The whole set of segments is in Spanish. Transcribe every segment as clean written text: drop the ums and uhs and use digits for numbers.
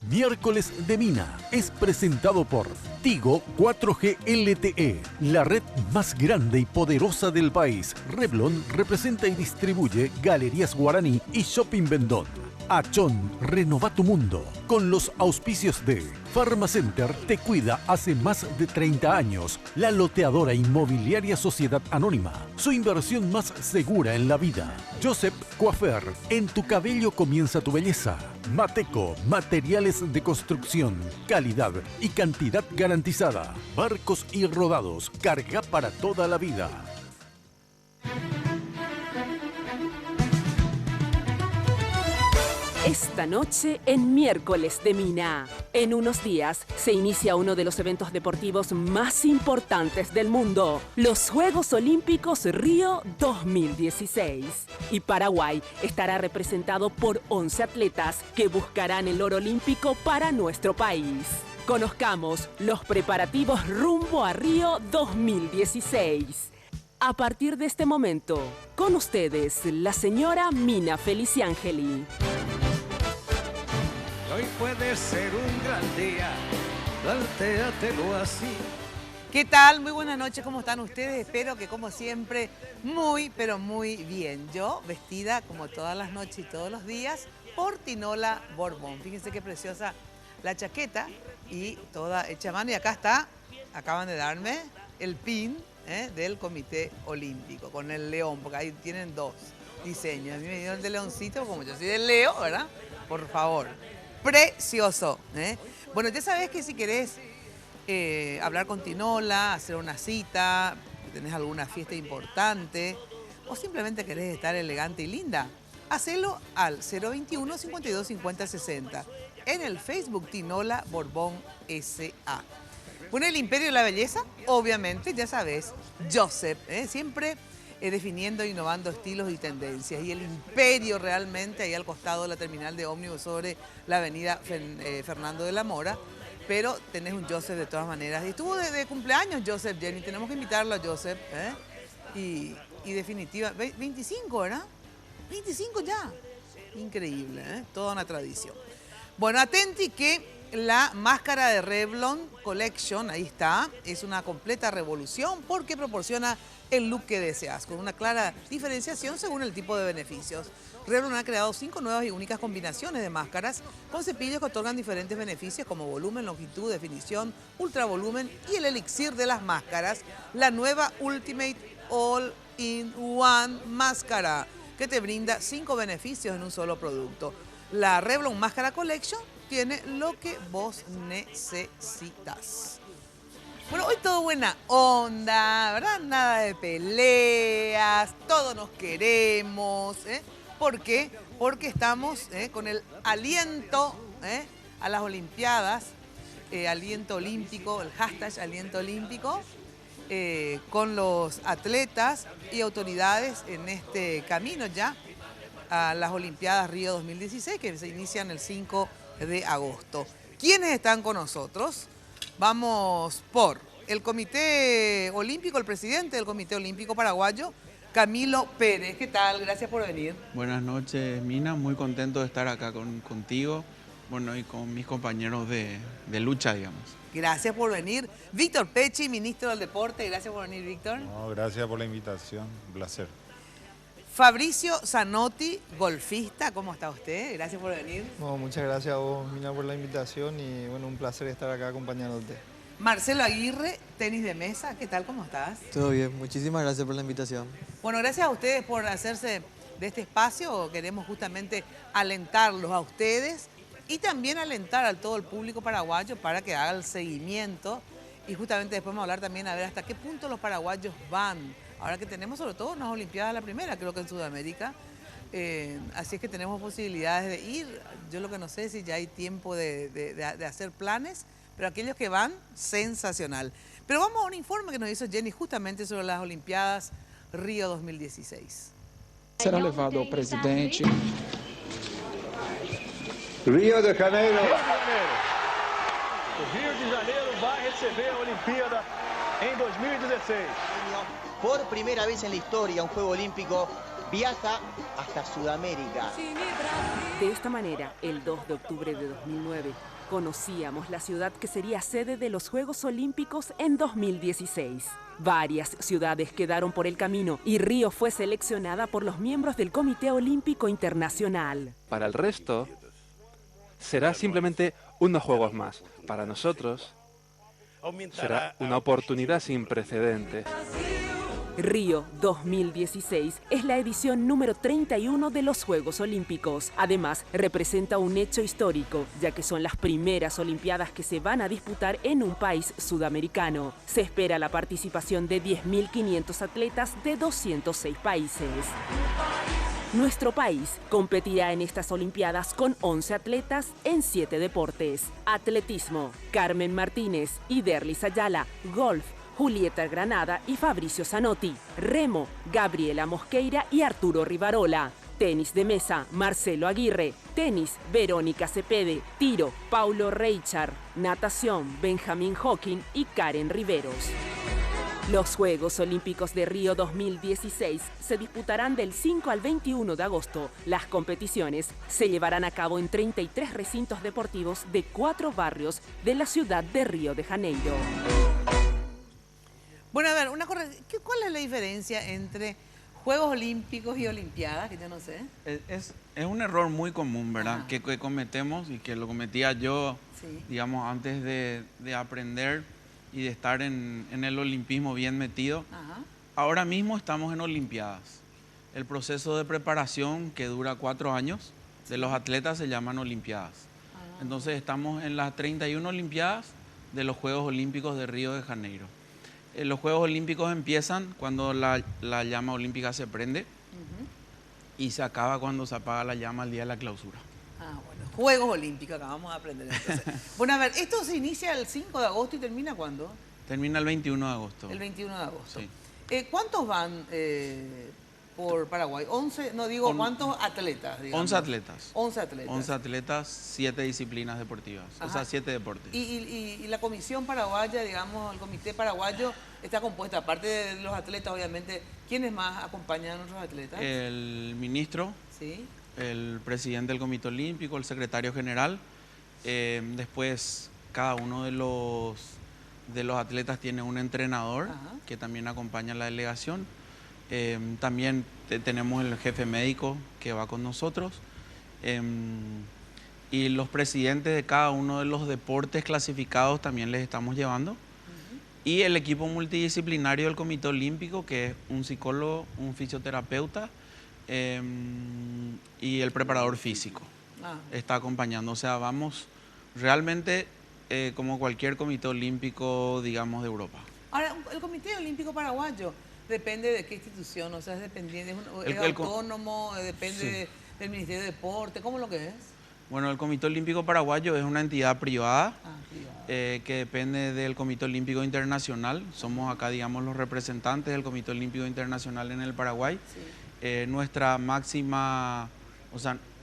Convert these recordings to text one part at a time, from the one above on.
Miércoles de Mina es presentado por Tigo 4G LTE, la red más grande y poderosa del país. Revlon representa y distribuye Galerías Guaraní y Shopping Vendón. Achón, renova tu mundo. Con los auspicios de Pharmacenter te cuida hace más de 30 años. La loteadora inmobiliaria Sociedad Anónima. Su inversión más segura en la vida. Joseph Coiffeur. En tu cabello comienza tu belleza. Mateco, materiales de construcción. Calidad y cantidad garantizada. Barcos y rodados. Carga para toda la vida. Esta noche en Miércoles de Mina. En unos días se inicia uno de los eventos deportivos más importantes del mundo, los Juegos Olímpicos Río 2016. Y Paraguay estará representado por 11 atletas que buscarán el oro olímpico para nuestro país. Conozcamos los preparativos rumbo a Río 2016. A partir de este momento, con ustedes, la señora Mina Feliciangeli. Hoy puede ser un gran día, plantéatelo así. ¿Qué tal? Muy buenas noches, ¿cómo están ustedes? Espero que como siempre, muy pero muy bien. Yo vestida como todas las noches y todos los días por Tinola Borbón. Fíjense qué preciosa la chaqueta y toda hecha a mano. Y acá está, acaban de darme el pin del Comité Olímpico con el león, porque ahí tienen dos diseños. A mí me dieron el de leoncito, como yo soy del Leo, ¿verdad? Por favor. Precioso. Bueno, ya sabes que si querés hablar con Tinola, hacer una cita, tenés alguna fiesta importante o simplemente querés estar elegante y linda, hacelo al 021 52 50 60 en el Facebook Tinola Borbón S.A. Bueno, el Imperio de la Belleza, obviamente, ya sabes, Joseph, siempre definiendo e innovando estilos y tendencias. Y el Imperio realmente ahí al costado de la terminal de ómnibus sobre la avenida Fernando de la Mora. Pero tenés un Joseph de todas maneras. Y estuvo de cumpleaños Joseph, Jenny. Tenemos que invitarlo a Joseph. Y definitiva, 25, ¿verdad? 25 ya. Increíble, toda una tradición. Bueno, atenti que la máscara de Revlon Collection, ahí está, es una completa revolución porque proporciona el look que deseas, con una clara diferenciación según el tipo de beneficios. Revlon ha creado 5 nuevas y únicas combinaciones de máscaras con cepillos que otorgan diferentes beneficios como volumen, longitud, definición, ultravolumen y el elixir de las máscaras, la nueva Ultimate All-in-One Máscara, que te brinda 5 beneficios en un solo producto. La Revlon Máscara Collection tiene lo que vos necesitas. Bueno, hoy todo buena onda, ¿verdad? Nada de peleas, todos nos queremos. ¿Por qué? Porque estamos con el aliento a las Olimpiadas, aliento olímpico, el hashtag aliento olímpico, con los atletas y autoridades en este camino ya a las Olimpiadas Río 2016, que se inician el 5 de agosto. ¿Quiénes están con nosotros? Vamos por el Comité Olímpico, el presidente del Comité Olímpico Paraguayo, Camilo Pérez. ¿Qué tal? Gracias por venir. Buenas noches, Mina. Muy contento de estar acá contigo, bueno, y con mis compañeros de lucha, digamos. Gracias por venir. Víctor Pecci, ministro del Deporte. Gracias por venir, Víctor. No, gracias por la invitación. Un placer. Fabricio Zanotti, golfista, ¿cómo está usted? Gracias por venir. No, muchas gracias a vos, Mina, por la invitación y bueno, un placer estar acá acompañándote. Marcelo Aguirre, tenis de mesa, ¿qué tal? ¿Cómo estás? Todo bien, muchísimas gracias por la invitación. Bueno, gracias a ustedes por hacerse de este espacio. Queremos justamente alentarlos a ustedes y también alentar a todo el público paraguayo para que haga el seguimiento y justamente después vamos a hablar también a ver hasta qué punto los paraguayos van. Ahora que tenemos sobre todo unas Olimpiadas la primera, creo que en Sudamérica, así es que tenemos posibilidades de ir. Yo lo que no sé es si ya hay tiempo de hacer planes, pero aquellos que van, sensacional. Pero vamos a un informe que nos hizo Jenny justamente sobre las Olimpiadas Río 2016. Será levado ao presidente. Rio de Janeiro. O Rio de Janeiro vai receber a Olimpíada en 2016. Por primera vez en la historia, un Juego Olímpico viaja hasta Sudamérica. De esta manera, el 2 de octubre de 2009, conocíamos la ciudad que sería sede de los Juegos Olímpicos en 2016. Varias ciudades quedaron por el camino y Río fue seleccionada por los miembros del Comité Olímpico Internacional. Para el resto, será simplemente unos Juegos más. Para nosotros, será una oportunidad sin precedentes. Río 2016 es la edición número 31 de los Juegos Olímpicos. Además, representa un hecho histórico, ya que son las primeras Olimpiadas que se van a disputar en un país sudamericano. Se espera la participación de 10.500 atletas de 206 países. Nuestro país competirá en estas Olimpiadas con 11 atletas en 7 deportes. Atletismo, Carmen Martínez y Derlis Ayala. Golf, Julieta Granada y Fabricio Zanotti. Remo, Gabriela Mosqueira y Arturo Rivarola. Tenis de mesa, Marcelo Aguirre. Tenis, Verónica Cepede. Tiro, Paulo Reichard. Natación, Benjamín Hawking y Karen Riveros. Los Juegos Olímpicos de Río 2016 se disputarán del 5 al 21 de agosto. Las competiciones se llevarán a cabo en 33 recintos deportivos de 4 barrios de la ciudad de Río de Janeiro. Bueno, a ver, ¿cuál es la diferencia entre Juegos Olímpicos y Olimpiadas? Que yo no sé. Es un error muy común, ¿verdad? Que cometemos y que lo cometía yo, digamos, antes de aprender y de estar en el olimpismo bien metido. Ahora mismo estamos en Olimpiadas. El proceso de preparación que dura 4 años de los atletas se llaman Olimpiadas. Entonces estamos en las 31 Olimpiadas de los Juegos Olímpicos de Río de Janeiro. Los Juegos Olímpicos empiezan cuando la llama olímpica se prende y se acaba cuando se apaga la llama el día de la clausura. Bueno, Juegos Olímpicos, acabamos de aprender entonces. Bueno, a ver, esto se inicia el 5 de agosto y termina ¿cuándo? Termina el 21 de agosto. El 21 de agosto. Sí. ¿Cuántos van por Paraguay? 11, no digo, ¿cuántos atletas? Digamos? 11 atletas. 11 atletas. 11 atletas, 7 disciplinas deportivas, o sea, 7 deportes. Y la comisión paraguaya, digamos, el comité paraguayo está compuesta, aparte de los atletas, obviamente, ¿quiénes más acompañan a nuestros atletas? El ministro, el presidente del Comité Olímpico, el secretario general. Después, cada uno de los atletas tiene un entrenador que también acompaña a la delegación. También tenemos el jefe médico que va con nosotros y los presidentes de cada uno de los deportes clasificados también les estamos llevando y el equipo multidisciplinario del Comité Olímpico, que es un psicólogo, un fisioterapeuta y el preparador físico está acompañando. O sea, vamos realmente como cualquier comité olímpico, digamos, de Europa. Ahora, el Comité Olímpico Paraguayo depende de qué institución, o sea, es dependiente, es autónomo, depende del Ministerio de Deporte, ¿cómo lo que es? Bueno, el Comité Olímpico Paraguayo es una entidad privada, que depende del Comité Olímpico Internacional. Somos acá, digamos, los representantes del Comité Olímpico Internacional en el Paraguay. Nuestra máxima,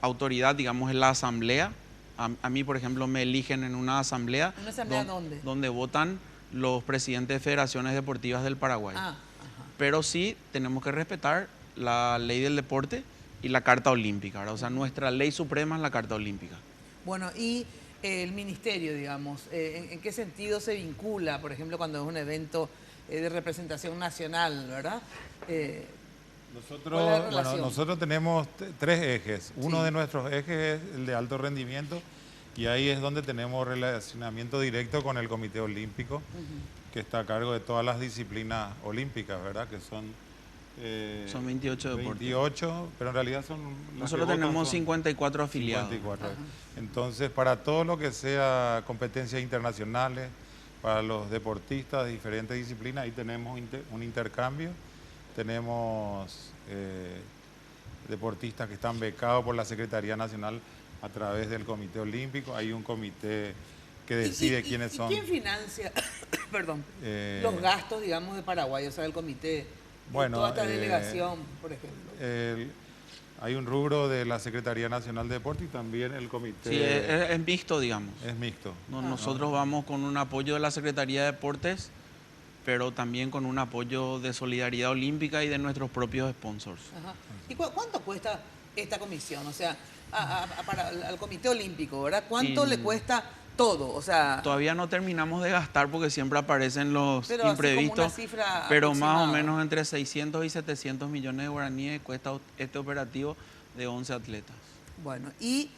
autoridad, digamos, es la asamblea. A mí, por ejemplo, me eligen en una asamblea. ¿Una asamblea dónde? Donde votan los presidentes de federaciones deportivas del Paraguay. Pero sí tenemos que respetar la ley del deporte y la Carta Olímpica, ¿verdad? O sea, nuestra ley suprema es la Carta Olímpica. Bueno, y el ministerio, digamos, ¿en qué sentido se vincula, por ejemplo, cuando es un evento de representación nacional, ¿verdad? Nosotros tenemos 3 ejes. Uno de nuestros ejes es el de alto rendimiento y ahí es donde tenemos relacionamiento directo con el Comité Olímpico, que está a cargo de todas las disciplinas olímpicas, ¿verdad? Que son 28 deportes. 28, pero en realidad son... Nosotros tenemos 54 afiliados. 54. Entonces, para todo lo que sea competencias internacionales, para los deportistas de diferentes disciplinas, ahí tenemos un intercambio. Tenemos deportistas que están becados por la Secretaría Nacional a través del Comité Olímpico. Hay un comité que decide quiénes son. ¿Quién financia los gastos, digamos, de Paraguay, o sea, el comité? Toda esta delegación, por ejemplo. Hay un rubro de la Secretaría Nacional de Deporte y también el comité. Sí, es mixto, digamos. Es mixto. Nosotros vamos con un apoyo de la Secretaría de Deportes pero también con un apoyo de Solidaridad Olímpica y de nuestros propios sponsors. Ajá. ¿Y cuánto cuesta esta comisión? O sea, al Comité Olímpico, ¿verdad? ¿Cuánto le cuesta todo? O sea, todavía no terminamos de gastar porque siempre aparecen los imprevistos, pero aproximada. más o menos entre 600 y 700 millones de guaraníes cuesta este operativo de 11 atletas. Bueno, y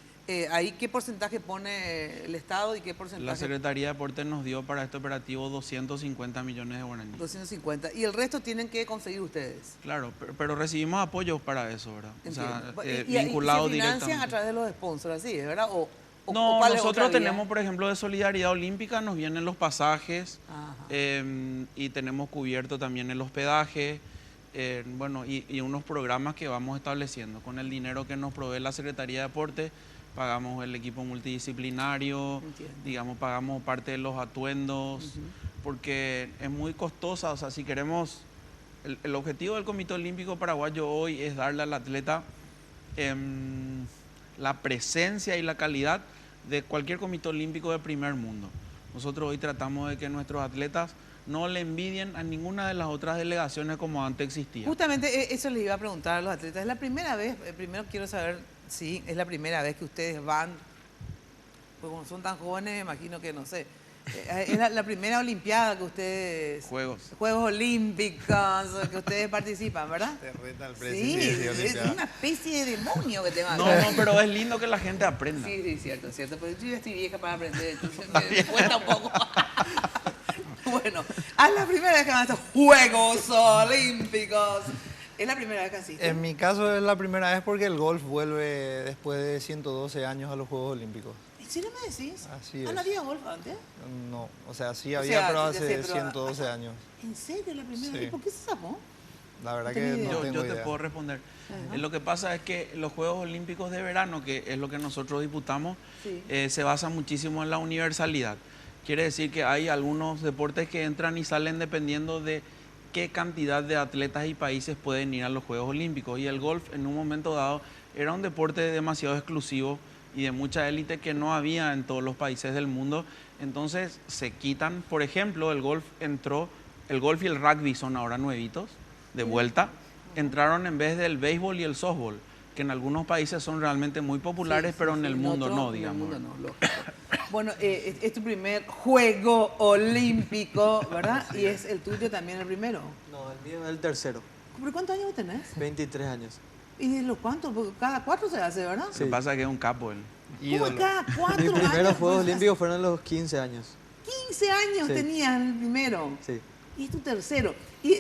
ahí ¿qué porcentaje pone el Estado y qué porcentaje? La Secretaría de Deportes nos dio para este operativo 250 millones de guaraníes. 250. ¿Y el resto tienen que conseguir ustedes? Claro, pero recibimos apoyos para eso, ¿verdad? Entiendo. O sea, ¿Y vinculados se financian directamente. a través de los sponsors, así, ¿verdad? No, ¿cuál es nosotros otra vía? tenemos, por ejemplo, de Solidaridad Olímpica, nos vienen los pasajes y tenemos cubierto también el hospedaje, bueno, y unos programas que vamos estableciendo. Con el dinero que nos provee la Secretaría de Deportes, pagamos el equipo multidisciplinario, digamos, pagamos parte de los atuendos, porque es muy costosa. O sea, si queremos, el objetivo del Comité Olímpico Paraguayo hoy es darle al atleta la presencia y la calidad de cualquier comité olímpico de primer mundo. Nosotros hoy tratamos de que nuestros atletas no le envidien a ninguna de las otras delegaciones como antes existía. Justamente eso les iba a preguntar a los atletas. ¿Es la primera vez? Primero quiero saber si es la primera vez que ustedes van, pues como son tan jóvenes, me imagino que no sé. Es la primera olimpiada que ustedes... Juegos Olímpicos que ustedes participan, ¿verdad? Te reta el Sí, es una especie de demonio que te va a No, pero es lindo que la gente aprenda. Sí, cierto. Pero yo ya estoy vieja para aprender, entonces me cuesta un poco. Bueno, es la primera vez que van a hacer Juegos Olímpicos. ¿Es la primera vez que asisten? En mi caso es la primera vez porque el golf vuelve después de 112 años a los Juegos Olímpicos. ¿En serio me decís? Así es. ¿No había golf antes? No, o sea, sí había, pero hace 112 años. ¿En serio la primera Sí. vez? ¿Por qué se zafó? La verdad No que tenía no idea. tengo Yo idea. te puedo responder. Lo que pasa es que los Juegos Olímpicos de verano, que es lo que nosotros disputamos, se basa muchísimo en la universalidad. Quiere decir que hay algunos deportes que entran y salen dependiendo de qué cantidad de atletas y países pueden ir a los Juegos Olímpicos. Y el golf en un momento dado era un deporte demasiado exclusivo y de mucha élite que no había en todos los países del mundo. Entonces se quitan, por ejemplo, el golf y el rugby son ahora nuevitos, de vuelta. Entraron en vez del béisbol y el softball, que en algunos países son realmente muy populares, pero en el mundo no, digamos. En el mundo no, lógico. Bueno, es tu primer Juego Olímpico, ¿verdad? Y es el tuyo también el primero. No, el mío es el tercero. ¿Pero cuántos años tenés? 23 años. ¿Y de los cuántos? Porque cada 4 se hace, ¿verdad? Lo que pasa es que es un capo él. ¿Cómo cada 4 años? Mis primeros Juegos pues, Olímpicos fueron a los 15 años. 15 años Sí. tenías el primero. Sí. Y es tu tercero. Y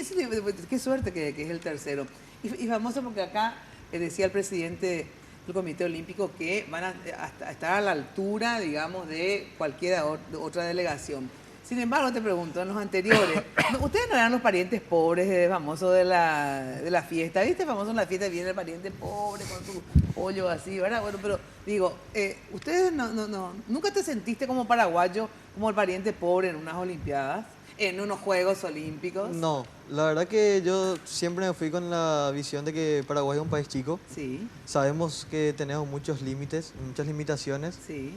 qué suerte que es el tercero. Y famoso porque acá decía el presidente del Comité Olímpico que van a estar a la altura, digamos, de cualquier otra delegación. Sin embargo, te pregunto, en los anteriores, ustedes no eran los parientes pobres famosos de la fiesta, ¿viste? Famoso en la fiesta viene el pariente pobre con su pollo así, ¿verdad? Bueno, pero digo, ustedes nunca te sentiste como paraguayo, como el pariente pobre en unas olimpiadas, en unos Juegos Olímpicos. No, la verdad que yo siempre me fui con la visión de que Paraguay es un país chico. Sí. Sabemos que tenemos muchos límites, muchas limitaciones. Sí.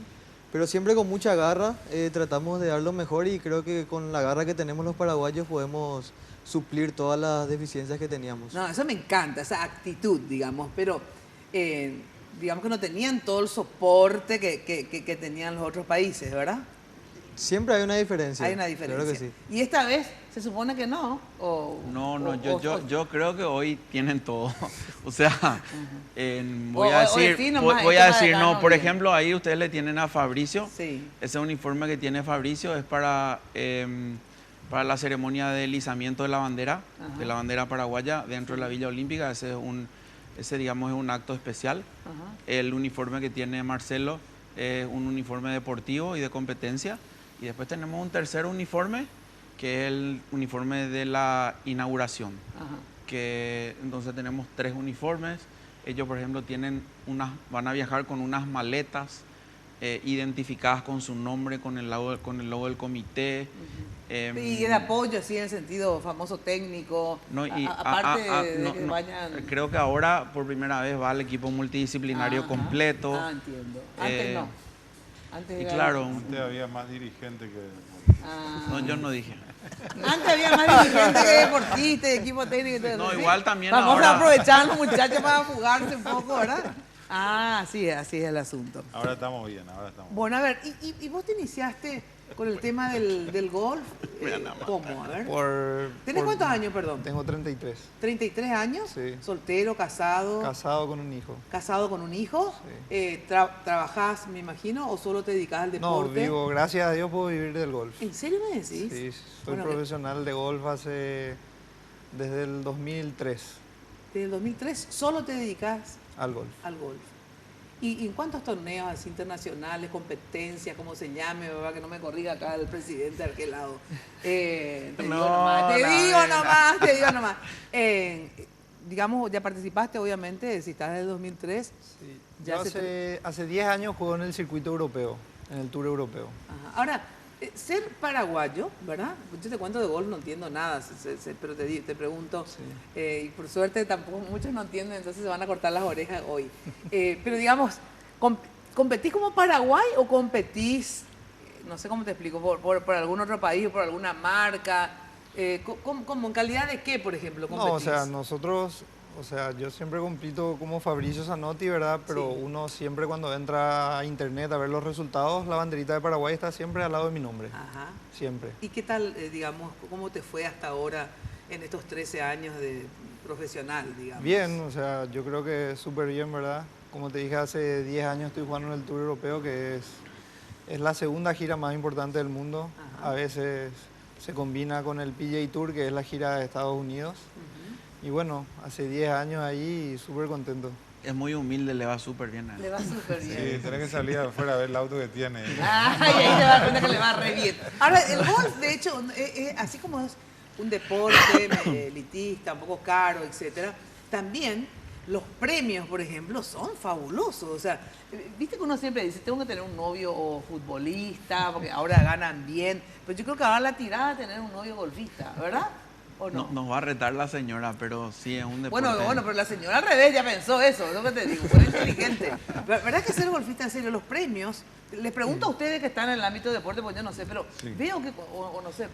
Pero siempre con mucha garra tratamos de dar lo mejor y creo que con la garra que tenemos los paraguayos podemos suplir todas las deficiencias que teníamos. No, eso me encanta, esa actitud, digamos, pero digamos que no tenían todo el soporte que tenían los otros países, ¿verdad? Siempre hay una diferencia. Hay una diferencia. Claro que sí. Y esta vez se supone que no. Yo creo que hoy tienen todo. O sea, voy a decir, no, por ejemplo, ahí ustedes le tienen a Fabricio. Sí. Ese uniforme que tiene Fabricio es para la ceremonia de deslizamiento de la bandera paraguaya dentro de la Villa Olímpica. Ese digamos es un acto especial. El uniforme que tiene Marcelo es un uniforme deportivo y de competencia. Y después tenemos un tercer uniforme, que es el uniforme de la inauguración. Que entonces tenemos 3 uniformes. Ellos, por ejemplo, van a viajar con unas maletas identificadas con su nombre, con el logo del comité. Y el apoyo, sí, en el sentido famoso técnico. Aparte de que vayan... Creo que ahora por primera vez va el equipo multidisciplinario completo. Entiendo. Antes no. Antes Y era- claro, Antes había más dirigente que... no, yo no dije. Antes había más dirigente que deportista, de equipo técnico y todo No, eso, igual ¿sí? también Vamos ahora. a aprovechar a los muchachos para jugarse un poco, ¿verdad? Ah, sí, así es el asunto. Ahora estamos bien, ahora estamos bien. Bueno, a ver, ¿y vos te iniciaste con el tema del golf? ¿Cómo? A ver. ¿Tenés cuántos años, perdón? Tengo 33. ¿33 años? Sí. ¿Soltero, casado? Casado con un hijo. ¿Casado con un hijo? ¿Trabajás, me imagino, o solo te dedicás al No, deporte? vivo, gracias a Dios puedo vivir del golf. ¿En serio me decís? Sí, soy Bueno, profesional de golf desde el 2003 Desde el 2003 solo te dedicas al golf. al golf. ¿Y en cuántos torneos así internacionales, competencias, como se llame, ¿verdad? Que no me corrija acá el presidente de aquel lado? Te digo nomás. Digamos, ya participaste, obviamente, si estás desde el 2003. Sí. Ya Yo hace 10 años juego en el circuito europeo, en el Tour Europeo. Ajá. Ahora, ser paraguayo, ¿verdad? Yo te cuento de golf, no entiendo nada, pero te pregunto, y por suerte tampoco muchos no entienden, entonces se van a cortar las orejas hoy. Pero digamos, ¿competís como Paraguay o competís, no sé cómo te explico, por algún otro país o por alguna marca? ¿Cómo, en calidad de qué, por ejemplo, competís? No, o sea, nosotros, yo siempre compito como Fabricio Zanotti, ¿verdad? Pero Sí. uno siempre cuando entra a internet a ver los resultados, la banderita de Paraguay está siempre al lado de mi nombre. Ajá. Siempre. ¿Y qué tal, digamos, cómo te fue hasta ahora en estos 13 años de profesional, digamos? Bien, yo creo que súper bien, ¿verdad? Como te dije, hace 10 años estoy jugando en el Tour Europeo, que es la segunda gira más importante del mundo. Ajá. A veces se combina con el PGA Tour, que es la gira de Estados Unidos. Y bueno, hace 10 años ahí, súper contento. Es muy humilde, le va súper bien a él. Le va súper bien. Sí, tenés que salir afuera a ver el auto que tiene. Ay, ahí te das cuenta que le va re bien. Ahora, el golf, de hecho, así como es un deporte elitista, un poco caro, etcétera, también los premios, por ejemplo, son fabulosos. O sea, viste que uno siempre dice, tengo que tener un novio o futbolista, porque ahora ganan bien. Pero yo creo que ahora la tirada es tener un novio golfista, ¿verdad? ¿O no? Nos va a retar la señora, pero sí es un deporte. Bueno, pero la señora al revés ya pensó eso, es lo que te digo, fue inteligente. ¿Verdad que ser golfista, en serio, los premios, les pregunto a ustedes que están en el ámbito de deporte, pues yo no sé, pero Sí. veo que, o no sé,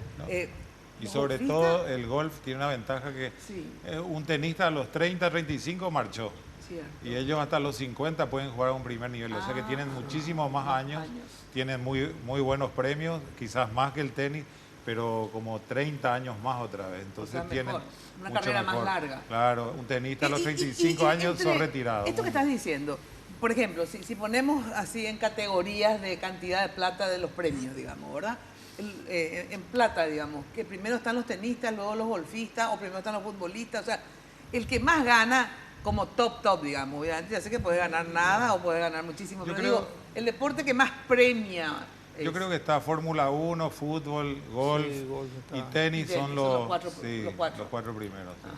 Y los sobre golfistas- todo el golf tiene una ventaja que Sí. un tenista a los 30, 35 marchó. Cierto. Y ellos hasta los 50 pueden jugar a un primer nivel. O sea que tienen muchísimos más años, tienen muy buenos premios, quizás más que el tenis, pero como 30 años más otra vez. Entonces O sea, tienen mejor, una mucho carrera más mejor. larga. Claro, un tenista a los 35 años entre son retirados. Esto que estás diciendo, por ejemplo, si ponemos así en categorías de cantidad de plata de los premios, digamos, ¿verdad? En plata, digamos, que primero están los tenistas, luego los golfistas, o primero están los futbolistas, o sea, el que más gana como top, digamos, obviamente, ya sé que puedes ganar nada o puedes ganar muchísimo, Yo pero creo- digo, el deporte que más premia. Yo creo que está Fórmula 1, fútbol, golf Sí, golf está. y tenis Y tenis, son son los, los cuatro primeros. sí.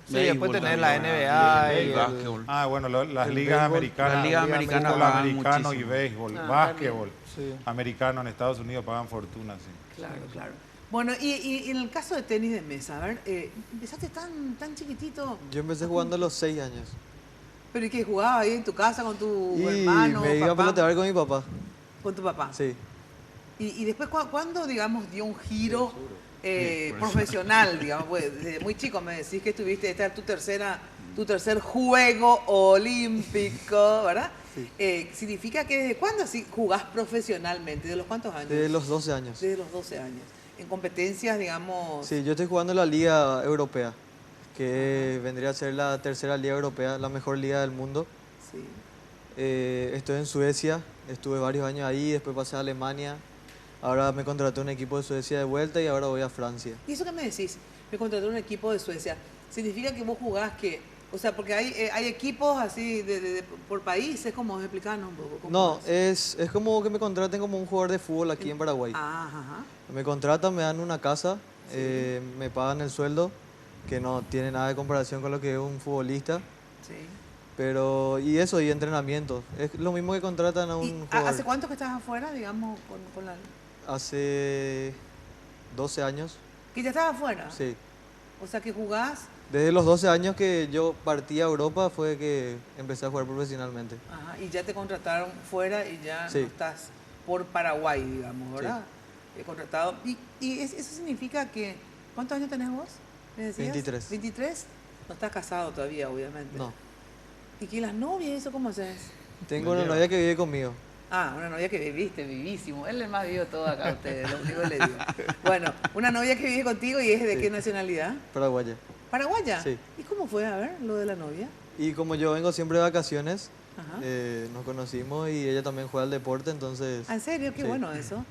Sí, después tenés la NBA y el... básquetbol. Ah, bueno, las el ligas béisbol. americanas, Las ligas americanas fútbol pagan americano y muchísimo. béisbol, Ah, básquetbol, Sí. americano en Estados Unidos pagan fortuna, sí. Claro. Bueno, y en el caso de tenis de mesa, a ver, empezaste tan chiquitito. Yo empecé jugando a los 6 años. ¿Pero y qué jugabas ahí en tu casa con tu Y hermano? me iba a papá? pelotear con mi papá. Con tu papá. Sí. Y después, ¿cuándo, digamos, dio un giro por eso. profesional, digamos? Pues, desde muy chico me decís que estuviste, esta es tu tercer juego olímpico, ¿verdad? Sí. ¿Significa que desde cuándo así jugás profesionalmente? ¿De los cuántos años? De los 12 años. Desde los 12 años. En competencias, digamos... Sí, yo estoy jugando en la Liga Europea, que vendría a ser la tercera Liga Europea, la mejor liga del mundo. Sí. Estoy en Suecia, estuve varios años ahí, después pasé a Alemania. Ahora me contrató un equipo de Suecia de vuelta y ahora voy a Francia. ¿Y eso qué me decís? Me contrató un equipo de Suecia. ¿Significa que vos jugás que...? O sea, porque hay equipos así por países, ¿cómo? Explicanos un poco. ¿Cómo No, es como que me contraten como un jugador de fútbol aquí en Paraguay. Ajá. Me contratan, me dan una casa, me pagan el sueldo, que no tiene nada de comparación con lo que es un futbolista. Sí. Pero, y eso, y entrenamiento. Es lo mismo que contratan a ¿Y un jugador. hace cuánto que estás afuera, digamos, con la... Hace 12 años, Que ya estás afuera? sí. O sea, que jugás... Desde los 12 años que yo partí a Europa fue que empecé a jugar profesionalmente. Ajá, y ya te contrataron fuera y ya Sí. no estás por Paraguay, digamos, ¿verdad? Sí. Contratado. Y eso significa que... ¿Cuántos años tenés vos? ¿Me decías? 23. ¿23? No estás casado todavía, obviamente. No. ¿Y que las novias, eso cómo haces? Tengo una novia que vive conmigo. Ah, una novia que viviste, vivísimo. Él es más vivo todo acá, ustedes, lo único que le digo. Bueno, una novia que vive contigo y es de qué nacionalidad? Paraguaya. ¿Paraguaya? Sí. ¿Y cómo fue, a ver, lo de la novia? Y como yo vengo siempre de vacaciones, nos conocimos y ella también juega al deporte, entonces... ¿En serio? Qué bueno eso.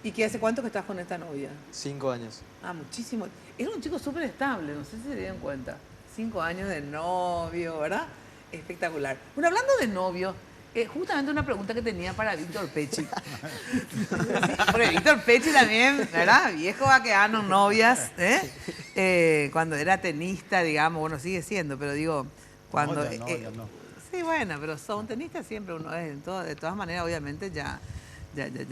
¿Y qué hace cuánto que estás con esta novia? 5 años. Ah, muchísimo. Es un chico súper estable, no sé si se dieron cuenta. 5 años de novio, ¿verdad? Espectacular. Bueno, hablando de novio, justamente una pregunta que tenía para Víctor Pecci. Porque Víctor Pecci también, ¿verdad? Viejo vaqueano, novias, cuando era tenista, digamos, bueno, sigue siendo, pero digo, cuando... No, ya no. Sí, bueno, pero son tenistas siempre uno es, de todas maneras, obviamente, ya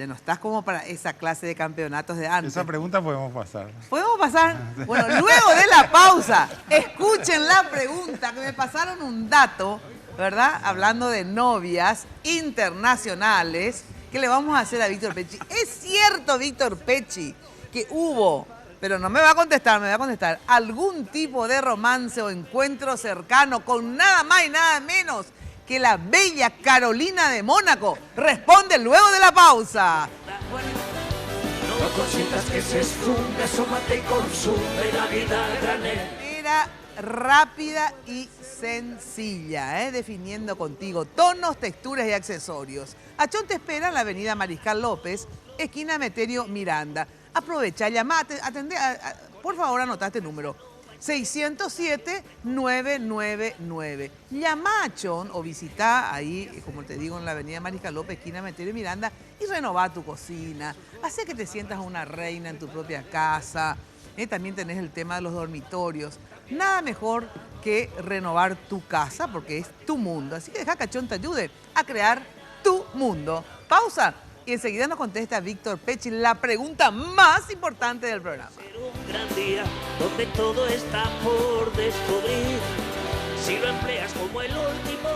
no estás como para esa clase de campeonatos de antes. Esa pregunta podemos pasar. ¿Podemos pasar? Bueno, luego de la pausa, escuchen la pregunta, que me pasaron un dato, ¿verdad? Hablando de novias internacionales, que le vamos a hacer a Víctor Pecci. ¿Es cierto, Víctor Pecci, que hubo, pero no me va a contestar, me va a contestar, algún tipo de romance o encuentro cercano con nada más y nada menos que la bella Carolina de Mónaco? Responde luego de la pausa. No consientas que se esfume, asómate y consume la vida a granel. Era rápida y sencilla, definiendo contigo tonos, texturas y accesorios. Achón te espera en la avenida Mariscal López, esquina Emeterio Miranda. Aprovecha, llamate, atendé, por favor anota este número. 607-999. Llama a Achón o visita ahí, como te digo, en la avenida Mariscal López, esquina Emeterio Miranda, y renová tu cocina. Hace que te sientas una reina en tu propia casa. También tenés el tema de los dormitorios. Nada mejor que renovar tu casa porque es tu mundo. Así que deja que Achón te ayude a crear tu mundo. Pausa y enseguida nos contesta Víctor Pecci la pregunta más importante del programa. Un gran día donde todo está por descubrir. Si lo empleas como el último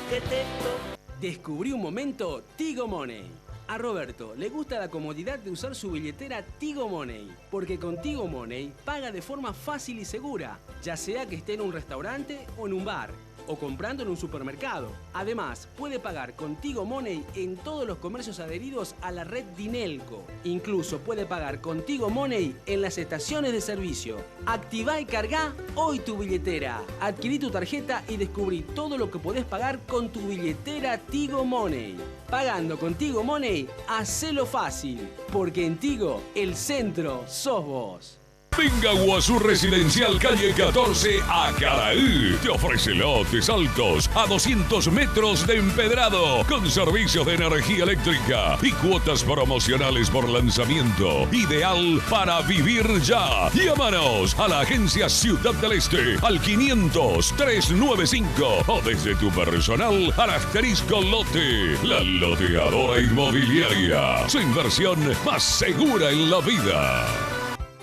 que te toca. Descubrí un momento Tigo Money. A Roberto le gusta la comodidad de usar su billetera Tigo Money, porque con Tigo Money paga de forma fácil y segura, ya sea que esté en un restaurante o en un bar, o comprando en un supermercado. Además, puede pagar con Tigo Money en todos los comercios adheridos a la red Dinelco. Incluso puede pagar con Tigo Money en las estaciones de servicio. Activá y cargá hoy tu billetera. Adquirí tu tarjeta y descubrí todo lo que podés pagar con tu billetera Tigo Money. Pagando con Tigo Money, hacelo fácil, porque en Tigo el centro sos vos. Venga Guazú Residencial Calle 14 a Caraí. Te ofrece lotes altos a 200 metros de empedrado con servicios de energía eléctrica y cuotas promocionales por lanzamiento. Ideal para vivir ya. Llámanos a la agencia Ciudad del Este al 500-395 o desde tu personal al asterisco lote. La loteadora inmobiliaria. Su inversión más segura en la vida.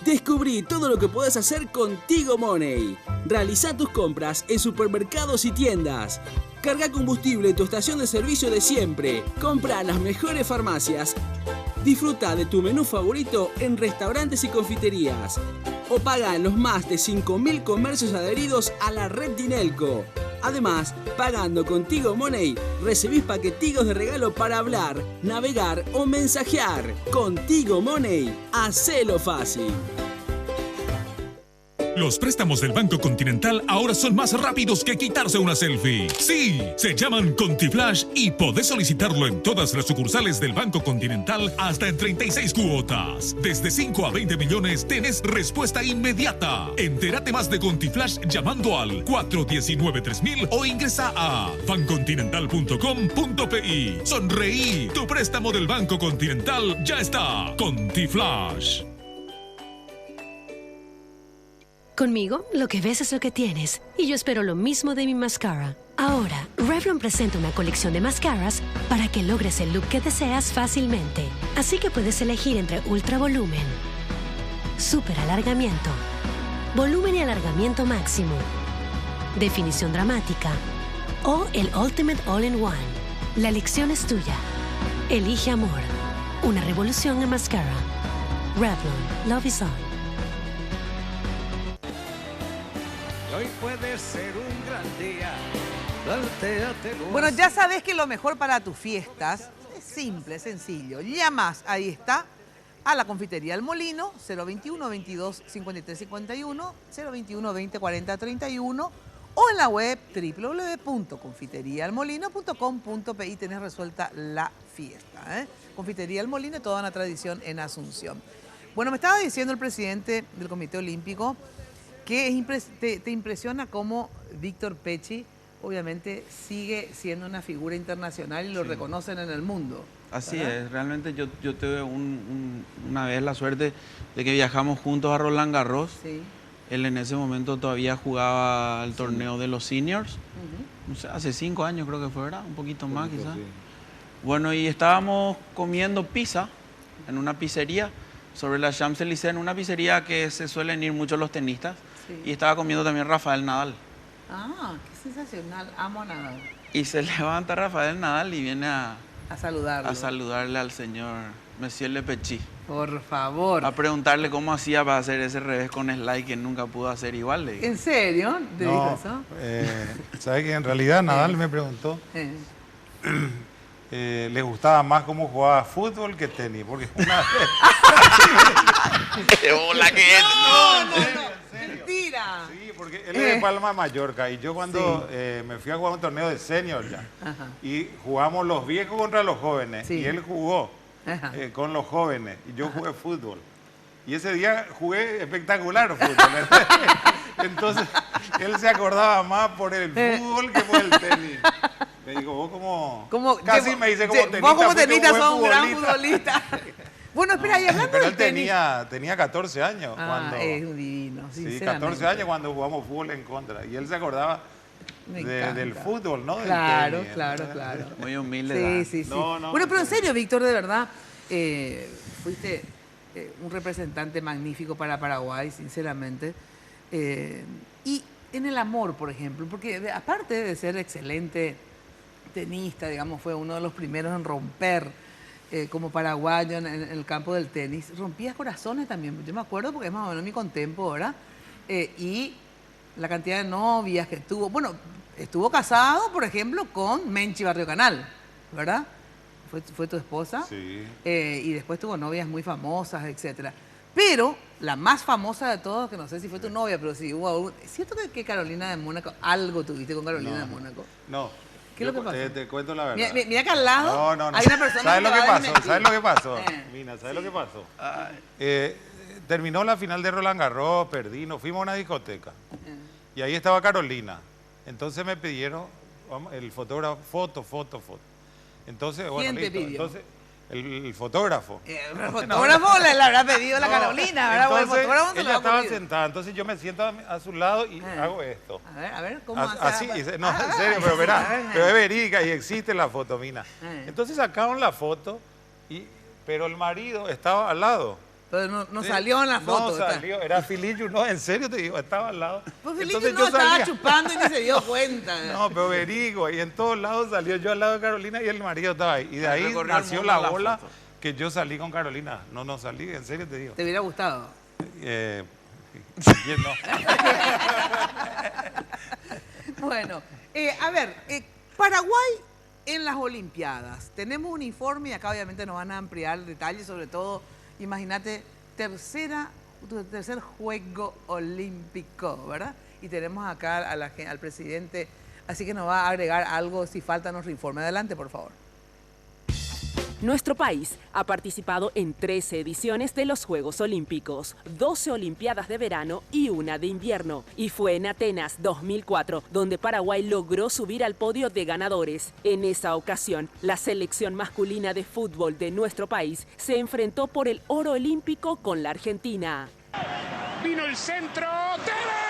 Descubrí todo lo que podés hacer con Tigo Money. Realizá tus compras en supermercados y tiendas. Carga combustible en tu estación de servicio de siempre. Compra en las mejores farmacias. Disfruta de tu menú favorito en restaurantes y confiterías. O paga en los más de 5.000 comercios adheridos a la red Dinelco. Además, pagando con Tigo Money, recibís paquetigos de regalo para hablar, navegar o mensajear. Con Tigo Money, hacelo fácil. Los préstamos del Banco Continental ahora son más rápidos que quitarse una selfie. Sí, se llaman ContiFlash y podés solicitarlo en todas las sucursales del Banco Continental hasta en 36 cuotas. Desde 5 a 20 millones tenés respuesta inmediata. Entérate más de ContiFlash llamando al 419-3000 o ingresa a bancontinental.com.pi. Sonreí, tu préstamo del Banco Continental ya está. ContiFlash. Conmigo, lo que ves es lo que tienes. Y yo espero lo mismo de mi mascara. Ahora, Revlon presenta una colección de mascaras para que logres el look que deseas fácilmente. Así que puedes elegir entre ultra volumen, super alargamiento, volumen y alargamiento máximo, definición dramática o el Ultimate All-in-One. La elección es tuya. Elige amor. una revolución en mascara. Revlon, Love is On. Hoy puede ser un gran día. Bueno, ya sabes que lo mejor para tus fiestas es simple, sencillo. Llamas, ahí está, a la Confitería El Molino, 021 22 53 51, 021 20 40 31, o en la web www.confiterialmolino.com.pi y tenés resuelta la fiesta. Confitería El Molino, toda una tradición en Asunción. Bueno, me estaba diciendo el presidente del Comité Olímpico que te impresiona cómo Víctor Pecci obviamente sigue siendo una figura internacional y lo reconocen en el mundo. Así es, realmente yo tuve una vez la suerte de que viajamos juntos a Roland Garros. Sí. Él en ese momento todavía jugaba el torneo de los seniors. No sé, hace 5 años creo que fue, ¿verdad? Un poquito más quizás. Sí. Bueno, y estábamos comiendo pizza en una pizzería sobre la Champs-Élysées, en una pizzería que se suelen ir mucho los tenistas. Sí. Y estaba comiendo también Rafael Nadal. Ah, qué sensacional, amo a Nadal. Y se levanta Rafael Nadal y viene a saludarle al señor Monsieur Le Pecci. Por favor. A preguntarle cómo hacía para hacer ese revés con slide que nunca pudo hacer igual. ¿En serio? ¿Te dijo eso? ¿Sabes que en realidad Nadal me preguntó le gustaba más cómo jugaba fútbol que tenis? Porque una vez... No. Mentira. Sí, porque él es de Palma, Mallorca, y yo cuando me fui a jugar un torneo de senior ya, y jugamos los viejos contra los jóvenes, y él jugó con los jóvenes, y yo jugué fútbol. Y ese día jugué espectacular fútbol. Entonces, él se acordaba más por el fútbol que por el tenis. Me dijo, vos como casi me dice como tenista. Vos como tenista sos un gran futbolista. Bueno, espera, y hablando pero del tenis... tenía 14 años. Cuando, es un divino, sí, 14 años cuando jugamos fútbol en contra. Y él se acordaba del fútbol, ¿no? Claro, del tenis, claro. Muy humilde. Sí. Bueno, pero en serio, Víctor, de verdad, fuiste un representante magnífico para Paraguay, sinceramente. Y en el amor, por ejemplo, porque aparte de ser excelente tenista, digamos, fue uno de los primeros en romper... como paraguayo en el campo del tenis, rompías corazones también. Yo me acuerdo porque es más o menos mi contempo ahora. Y la cantidad de novias que tuvo. Bueno, estuvo casado, por ejemplo, con Menchi Barrio Canal, ¿verdad? Fue tu esposa. Sí. Y después tuvo novias muy famosas, etcétera. Pero la más famosa de todos, que no sé si fue tu novia, pero sí hubo... ¿Es cierto que Carolina de Mónaco, algo tuviste con Carolina de Mónaco? No. ¿Qué es lo que pasó? Te cuento la verdad. Mira que al lado no. hay una persona ¿Sabes que lo que pasó? ¿Sabes lo que pasó? Mina, ¿sabes lo que pasó? Terminó la final de Roland Garros, perdí, nos fuimos a una discoteca. Y ahí estaba Carolina. Entonces me pidieron el fotógrafo, foto. Entonces, bueno, ¿quién te pidió? Entonces, el fotógrafo. El fotógrafo le habrá pedido la Carolina, ¿verdad? Entonces, el fotógrafo ella estaba sentada, entonces yo me siento a su lado y hago esto. A ver, ¿cómo hace? Así, no, en serio, pero verá, pero es verídica y existe la foto, Mina. Entonces sacaron la foto, pero el marido estaba al lado. Pero no salió en la foto. No salió, era Filillo, no, en serio te digo, estaba al lado. Pues Filillo no estaba chupando y ni se dio cuenta. No, pero verigo, y en todos lados salió yo al lado de Carolina y el marido estaba ahí. Y de ahí nació la bola que yo salí con Carolina. No salí, en serio te digo. ¿Te hubiera gustado? No. Bueno, a ver, Paraguay en las Olimpiadas. Tenemos un informe y acá obviamente nos van a ampliar detalles, sobre todo... Imagínate, tercer juego olímpico, ¿verdad? Y tenemos acá al presidente, así que nos va a agregar algo, si falta nos reinforme. Adelante, por favor. Nuestro país ha participado en 13 ediciones de los Juegos Olímpicos, 12 Olimpiadas de verano y una de invierno. Y fue en Atenas 2004 donde Paraguay logró subir al podio de ganadores. En esa ocasión, la selección masculina de fútbol de nuestro país se enfrentó por el oro olímpico con la Argentina. Vino el centro, ¡Tevez!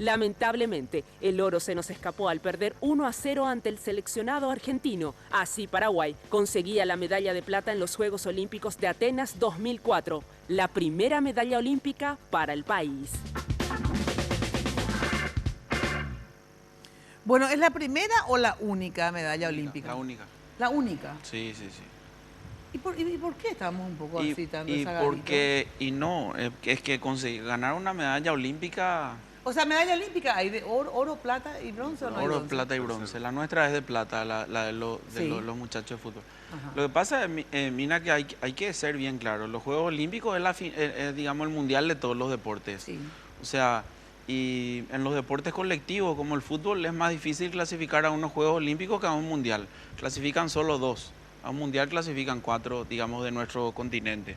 Lamentablemente, el oro se nos escapó al perder 1-0 ante el seleccionado argentino. Así, Paraguay conseguía la medalla de plata en los Juegos Olímpicos de Atenas 2004, la primera medalla olímpica para el país. Bueno, ¿es la primera o la única medalla olímpica? La única. ¿La única? Sí, sí, sí. ¿Y por qué estamos un poco así tan y rezagaditos? porque, y no, es que ganar una medalla olímpica... O sea, medalla olímpica, ¿hay de oro, plata y bronce o no hay Oro, bronce? plata y bronce. La nuestra es de plata, la de los muchachos de fútbol. Ajá. Lo que pasa, Mina, que hay que ser bien claro. Los Juegos Olímpicos es digamos, el mundial de todos los deportes. Sí. O sea, y en los deportes colectivos, como el fútbol, es más difícil clasificar a unos Juegos Olímpicos que a un mundial. Clasifican solo 2. A un mundial clasifican 4, digamos, de nuestro continente.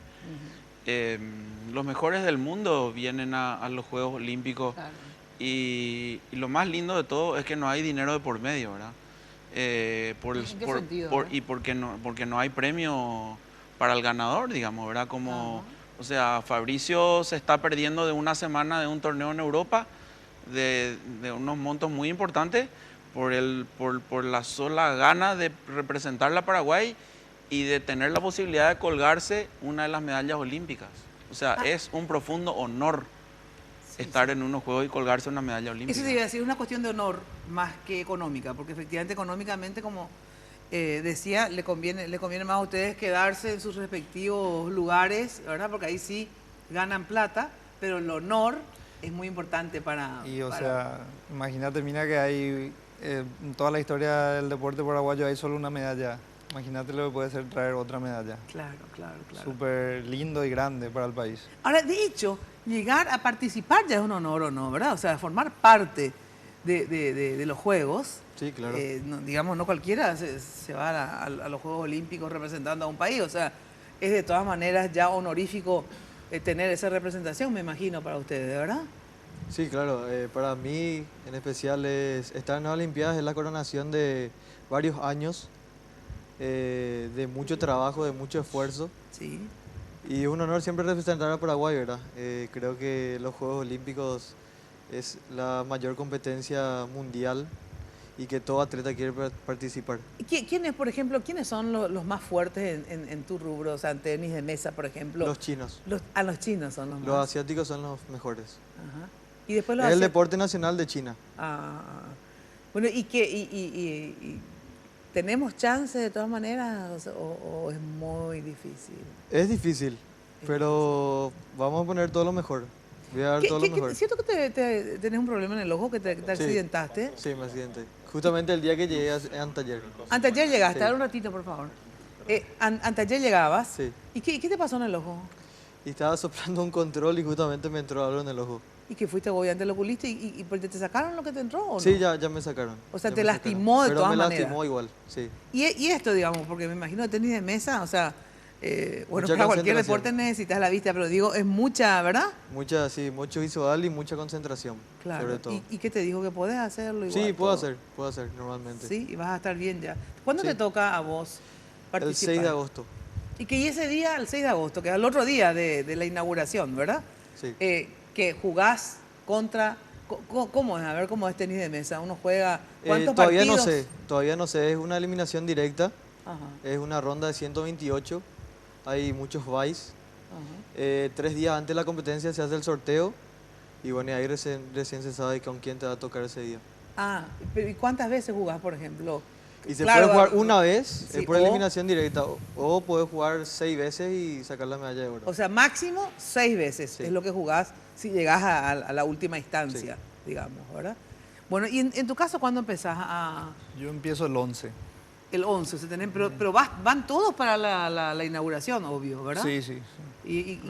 Los mejores del mundo vienen a los Juegos Olímpicos. Claro. Y lo más lindo de todo es que no hay dinero de por medio, ¿verdad? ¿En qué sentido? Y porque no hay premio para el ganador, digamos, ¿verdad? Como, o sea, Fabricio se está perdiendo de una semana de un torneo en Europa de unos montos muy importantes por la sola gana de representar a Paraguay y de tener la posibilidad de colgarse una de las medallas olímpicas. O sea, es un profundo honor estar en unos Juegos y colgarse una medalla olímpica. Eso te iba a decir, es una cuestión de honor más que económica, porque efectivamente económicamente, como decía, le conviene más a ustedes quedarse en sus respectivos lugares, ¿verdad? Porque ahí sí ganan plata, pero el honor es muy importante para... Y o sea, imagínate, Mina, que hay en toda la historia del deporte paraguayo hay solo una medalla. Imagínate lo que puede ser traer otra medalla. Claro. Súper lindo y grande para el país. Ahora, de hecho, llegar a participar ya es un honor, ¿o no? ¿Verdad? O sea, formar parte de los Juegos. Sí, claro. Digamos, no cualquiera se va a los Juegos Olímpicos representando a un país. O sea, es de todas maneras ya honorífico tener esa representación, me imagino, para ustedes, ¿verdad? Sí, claro. Para mí, en especial, estar en las Olimpiadas es la coronación de varios años, de mucho trabajo, de mucho esfuerzo. Sí. Y es un honor siempre representar a Paraguay, ¿verdad? Creo que los Juegos Olímpicos es la mayor competencia mundial y que todo atleta quiere participar. ¿Quiénes, por ejemplo, quiénes son los más fuertes en tu rubro? O sea, en tenis de mesa, por ejemplo. Los chinos. Los chinos son los más. Los asiáticos son los mejores. Ajá. Y después es el deporte nacional de China. Bueno, ¿y tenemos chance de todas maneras o es muy difícil? Es difícil, pero vamos a poner todo lo mejor. Voy a dar todo lo mejor. ¿Siento que tenés un problema en el ojo, que te accidentaste? Sí, me accidenté. Justamente el día que llegué anteayer. Anteayer llegaste, sí. Dale un ratito, por favor. Anteayer llegabas. Sí. ¿Y qué te pasó en el ojo? Y estaba soplando un control y justamente me entró algo en el ojo. ¿Y que fuiste obviamente al oculista y te sacaron lo que te entró o no? Sí, ya me sacaron. O sea, te lastimó de todas maneras. Pero me lastimó igual, sí. Y esto, digamos, porque me imagino de tenis de mesa, o sea, bueno, para cualquier deporte necesitas la vista, pero digo, es mucha, ¿verdad? Mucha, sí, mucho visual y mucha concentración, claro. Sobre todo. ¿Y qué te dijo? ¿Que podés hacerlo igual? Sí, puedo hacer normalmente. Sí, y vas a estar bien ya. ¿Cuándo te toca a vos participar? El 6 de agosto. Y que ese día, el 6 de agosto, que es el otro día de la inauguración, ¿verdad? Sí. Que jugás contra... ¿Cómo es? A ver cómo es tenis de mesa. Uno juega... ¿Cuántos partidos? Todavía no sé. Es una eliminación directa. Ajá. Es una ronda de 128. Hay muchos buys. 3 días antes de la competencia se hace el sorteo. Y bueno, ahí recién se sabe con quién te va a tocar ese día. Pero ¿y cuántas veces jugás, por ejemplo? Y se puede jugar una vez, sí, por eliminación directa, o puedes jugar 6 veces y sacar la medalla de oro. O sea, máximo 6 veces es lo que jugás si llegás a la última instancia, digamos, ¿verdad? Bueno, y en tu caso, ¿cuándo empezás a...? Yo empiezo el 11. El 11, pero van todos para la inauguración, obvio, ¿verdad? Sí. Y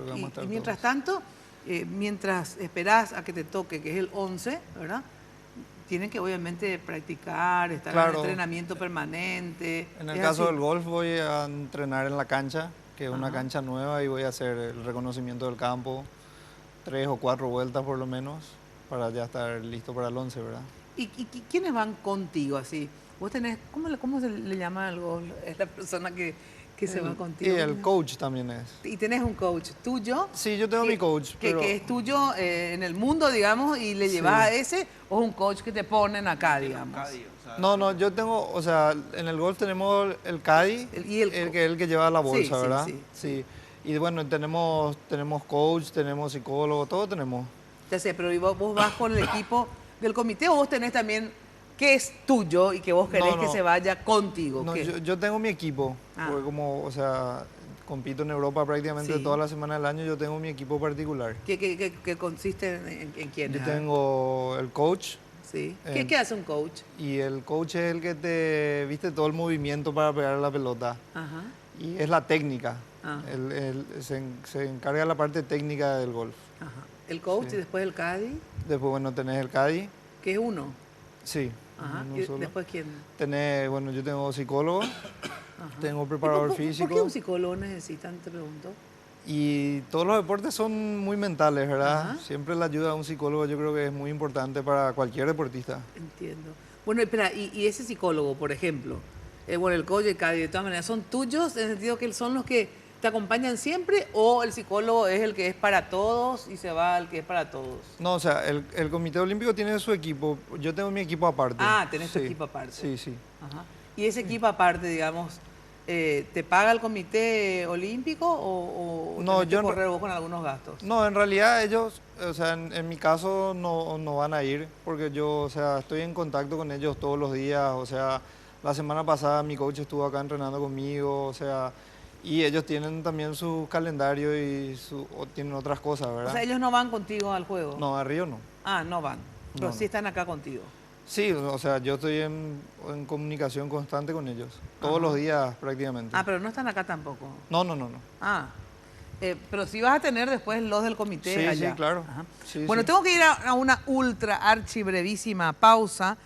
mientras tanto, mientras esperás a que te toque, que es el 11, ¿verdad? Tienen que obviamente practicar, estar en entrenamiento permanente. En el caso del golf voy a entrenar en la cancha, que es una cancha nueva, y voy a hacer el reconocimiento del campo, 3 o 4 vueltas por lo menos, para ya estar listo para el 11, ¿verdad? ¿Y quiénes van contigo así? Vos tenés, ¿cómo se le llama al golf? Es la persona que que se va contigo. Y el coach también es. ¿Y tenés un coach tuyo? Sí, yo tengo mi coach. Que es tuyo en el mundo, digamos, y le llevas a ese, o es un coach que te ponen acá, digamos. No, yo tengo, o sea, en el golf tenemos el caddy, el que lleva la bolsa, ¿verdad? Sí. Y bueno, tenemos coach, tenemos psicólogo, todo tenemos. Ya sé, pero vos vas con el equipo del comité, o vos tenés también que es tuyo y que vos querés que se vaya contigo. No, yo tengo mi equipo, porque como, o sea, compito en Europa prácticamente toda la semana del año, yo tengo mi equipo particular. ¿Qué consiste en quién? Yo tengo el coach. Sí. ¿Qué hace un coach? Y el coach es el que te, viste, todo el movimiento para pegar la pelota. Ajá. Y es la técnica. Se encarga de la parte técnica del golf. Ajá. El coach y después el caddy. Después, bueno, tenés el caddy. ¿Que es uno? Sí. Ajá. ¿Y después quién? Tenés, bueno, yo tengo psicólogo, tengo preparador físico. ¿Por qué un psicólogo necesitan, te pregunto? Y todos los deportes son muy mentales, ¿verdad? Siempre la ayuda de un psicólogo yo creo que es muy importante para cualquier deportista. Entiendo. Bueno, espera, y ese psicólogo, por ejemplo, bueno, el coach y el caddy, de todas maneras, ¿son tuyos en el sentido que son los que te acompañan siempre, o el psicólogo es el que es para todos y se va al que es para todos? No, o sea, el Comité Olímpico tiene su equipo, yo tengo mi equipo aparte. Ah, tenés tu equipo aparte. Sí. Ajá. ¿Y ese equipo aparte, digamos, te paga el Comité Olímpico o no, tenés que correr vos con algunos gastos? No, en realidad ellos, o sea, en mi caso no van a ir, porque yo, o sea, estoy en contacto con ellos todos los días, o sea, la semana pasada mi coach estuvo acá entrenando conmigo, o sea, y ellos tienen también su calendario y tienen otras cosas, ¿verdad? O sea, ellos no van contigo al juego. No, a Río no. Ah, no van, pero sí están acá contigo. Sí, o sea, yo estoy en comunicación constante con ellos, todos los días prácticamente. Ah, pero no están acá tampoco. No. Ah, pero sí vas a tener después los del comité allá. Sí, claro. Bueno, tengo que ir a una ultra archi brevísima pausa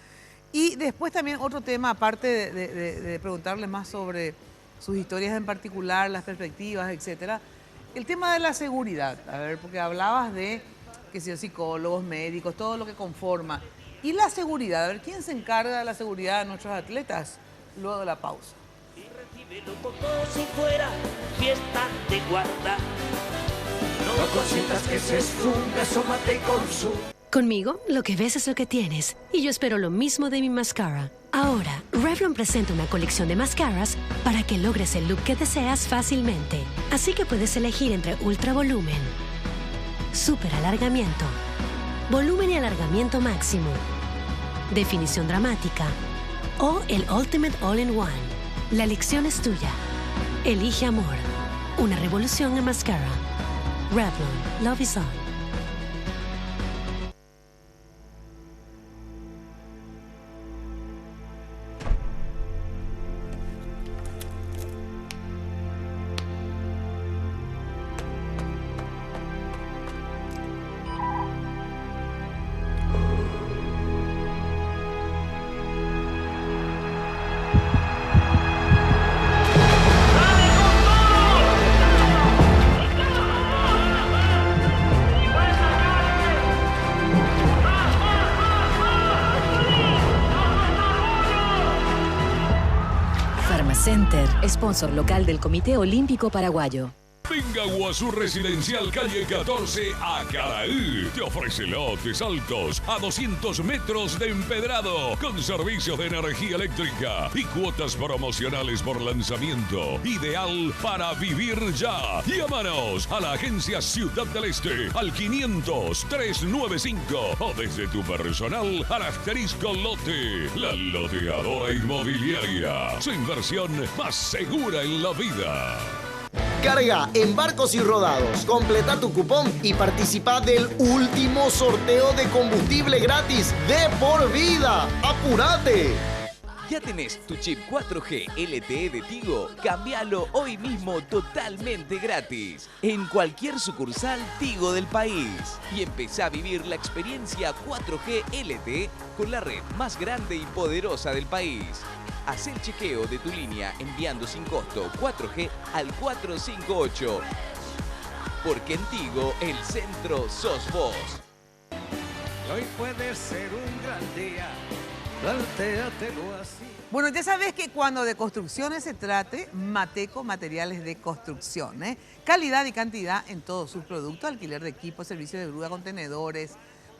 y después también otro tema, aparte de preguntarles más sobre sus historias en particular, las perspectivas, etcétera. El tema de la seguridad, a ver, porque hablabas de que si psicólogos, médicos, todo lo que conforma. Y la seguridad, a ver, ¿quién se encarga de la seguridad de nuestros atletas? Luego de la pausa. Y recíbelo como si fuera fiesta de guarda. No consientas que se esfume, asómate con su... Conmigo, lo que ves es lo que tienes. Y yo espero lo mismo de mi mascara. Ahora, Revlon presenta una colección de mascaras para que logres el look que deseas fácilmente. Así que puedes elegir entre ultra volumen, super alargamiento, volumen y alargamiento máximo, definición dramática o el Ultimate All-in-One. La elección es tuya. Elige amor. Una revolución en mascara. Revlon. Love is on. Center, sponsor local del Comité Olímpico Paraguayo. Venga Guazú Residencial Calle 14 a Caraí. Te ofrece lotes altos a 200 metros de empedrado con servicios de energía eléctrica y cuotas promocionales por lanzamiento. Ideal para vivir ya. Llámanos a la agencia Ciudad del Este al 500-395 o desde tu personal al asterisco lote. La loteadora inmobiliaria. Su inversión más segura en la vida. Carga en Barcos y Rodados, completa tu cupón y participa del último sorteo de combustible gratis de por vida. ¡Apúrate! ¿Ya tenés tu chip 4G LTE de Tigo? Cámbialo hoy mismo totalmente gratis en cualquier sucursal Tigo del país y empezá a vivir la experiencia 4G LTE con la red más grande y poderosa del país. Haz el chequeo de tu línea enviando sin costo 4G al 458. Porque en Tigo el centro sos vos. Y hoy puede ser un gran día, plantéatelo así. Bueno, ya sabes que cuando de construcciones se trate, Mateco Materiales de Construcción, ¿eh? Calidad y cantidad en todos sus productos, alquiler de equipos, servicio de grúa, contenedores,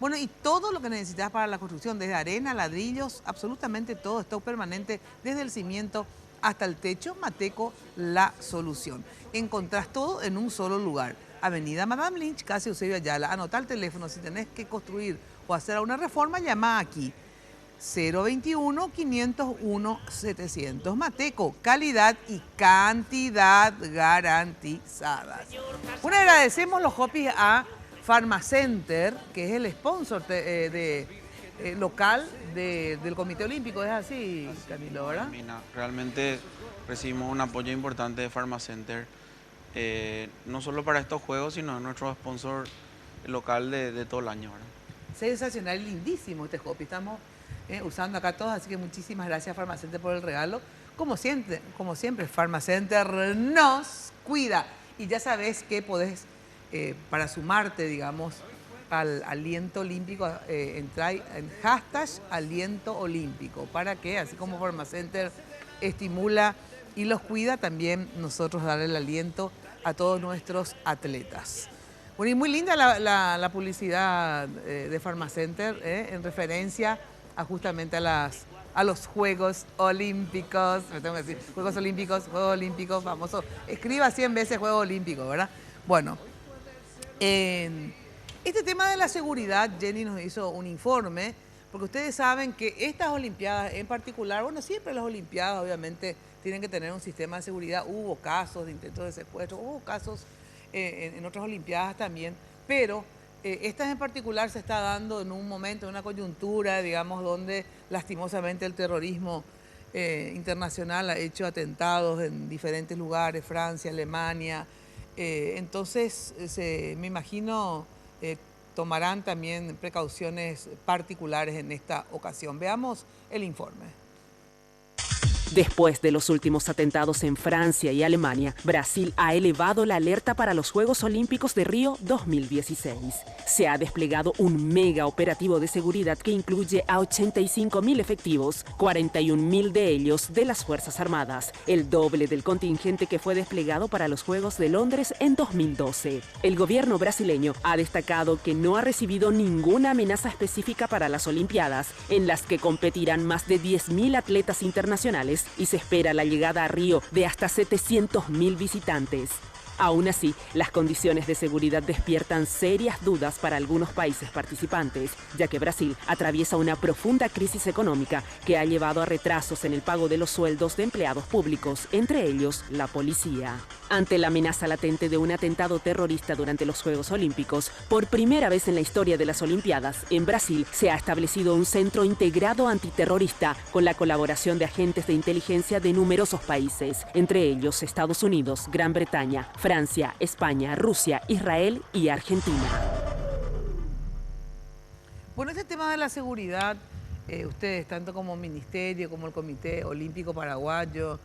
bueno, y todo lo que necesitas para la construcción, desde arena, ladrillos, absolutamente todo, stock permanente, desde el cimiento hasta el techo, Mateco, la solución. Encontrás todo en un solo lugar. Avenida Madame Lynch, casi Eusebio Ayala. Anota el teléfono, si tenés que construir o hacer alguna reforma, llama aquí. 021-501-700. Mateco, calidad y cantidad garantizadas. Bueno, agradecemos los hopis a Pharmacenter, que es el sponsor local del Comité Olímpico. ¿Es así, Camilo, verdad? Realmente recibimos un apoyo importante de Pharmacenter, no solo para estos juegos, sino nuestro sponsor local de todo el año, ¿verdad? Sensacional, lindísimo este hopi. Estamos usando acá todos, así que muchísimas gracias Pharmacenter por el regalo. Como siempre, Pharmacenter nos cuida. Y ya sabes que podés, para sumarte, digamos, al aliento olímpico, entrar en hashtag aliento olímpico, para que, así como Pharmacenter estimula y los cuida, también nosotros darle el aliento a todos nuestros atletas. Bueno, y muy linda la publicidad de Pharmacenter, en referencia a justamente a los Juegos Olímpicos. Me tengo que decir, Juegos Olímpicos, famoso. Escriba 100 veces Juego Olímpico, ¿verdad? Bueno, este tema de la seguridad, Jenny nos hizo un informe, porque ustedes saben que estas Olimpiadas en particular, bueno, siempre las Olimpiadas obviamente tienen que tener un sistema de seguridad. Hubo casos de intentos de secuestro, hubo casos en otras Olimpiadas también, pero estas en particular se está dando en un momento, en una coyuntura, digamos, donde lastimosamente el terrorismo internacional ha hecho atentados en diferentes lugares, Francia, Alemania. Entonces, me imagino, tomarán también precauciones particulares en esta ocasión. Veamos el informe. Después de los últimos atentados en Francia y Alemania, Brasil ha elevado la alerta para los Juegos Olímpicos de Río 2016. Se ha desplegado un mega operativo de seguridad que incluye a 85.000 efectivos, 41.000 de ellos de las Fuerzas Armadas, el doble del contingente que fue desplegado para los Juegos de Londres en 2012. El gobierno brasileño ha destacado que no ha recibido ninguna amenaza específica para las Olimpiadas, en las que competirán más de 10.000 atletas internacionales, y se espera la llegada a Río de hasta 700.000 visitantes. Aún así, las condiciones de seguridad despiertan serias dudas para algunos países participantes, ya que Brasil atraviesa una profunda crisis económica que ha llevado a retrasos en el pago de los sueldos de empleados públicos, entre ellos la policía. Ante la amenaza latente de un atentado terrorista durante los Juegos Olímpicos, por primera vez en la historia de las Olimpiadas, en Brasil se ha establecido un centro integrado antiterrorista con la colaboración de agentes de inteligencia de numerosos países, entre ellos Estados Unidos, Gran Bretaña, Francia, España, Rusia, Israel y Argentina. Bueno, este tema de la seguridad, ustedes, tanto como ministerio, como el Comité Olímpico Paraguayo,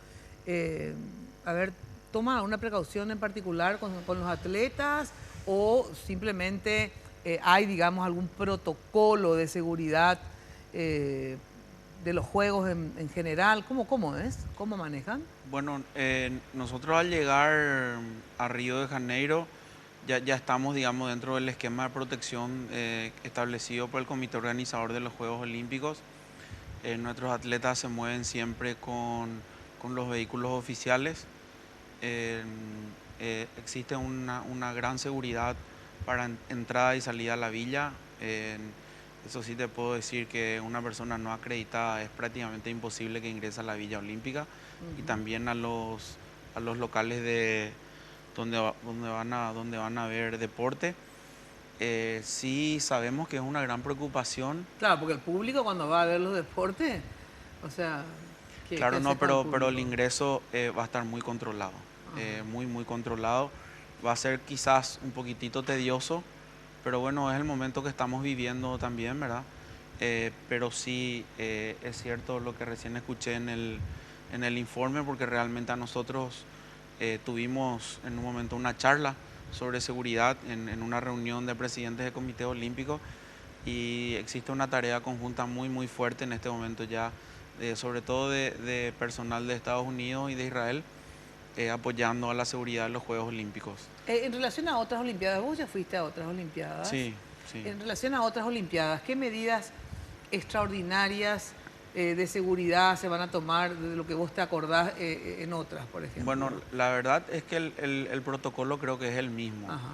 ¿toman alguna precaución en particular con los atletas o simplemente hay, digamos, algún protocolo de seguridad de los Juegos en general? ¿Cómo es? ¿Cómo manejan? Bueno, nosotros al llegar a Río de Janeiro ya estamos, digamos, dentro del esquema de protección establecido por el comité organizador de los Juegos Olímpicos. Nuestros atletas se mueven siempre con los vehículos oficiales. Existe una gran seguridad para entrada y salida a la villa. Eso sí te puedo decir que una persona no acreditada es prácticamente imposible que ingrese a la Villa Olímpica. Y también a los locales de donde van a ver deporte. Sí sabemos que es una gran preocupación. Claro, porque el público cuando va a ver los deportes, o sea... Claro, no, pero el ingreso va a estar muy controlado, muy controlado. Va a ser quizás un poquitito tedioso, pero bueno, es el momento que estamos viviendo también, ¿verdad? Pero sí es cierto lo que recién escuché en el informe, porque realmente a nosotros tuvimos en un momento una charla sobre seguridad en una reunión de presidentes de comités olímpicos y existe una tarea conjunta muy fuerte en este momento ya sobre todo de personal de Estados Unidos y de Israel, apoyando a la seguridad de los Juegos Olímpicos. En relación a otras Olimpiadas, vos ya fuiste a otras Olimpiadas. Sí, sí. En relación a otras Olimpiadas, ¿qué medidas extraordinarias de seguridad se van a tomar de lo que vos te acordás en otras, por ejemplo? Bueno, la verdad es que el protocolo creo que es el mismo. Ajá.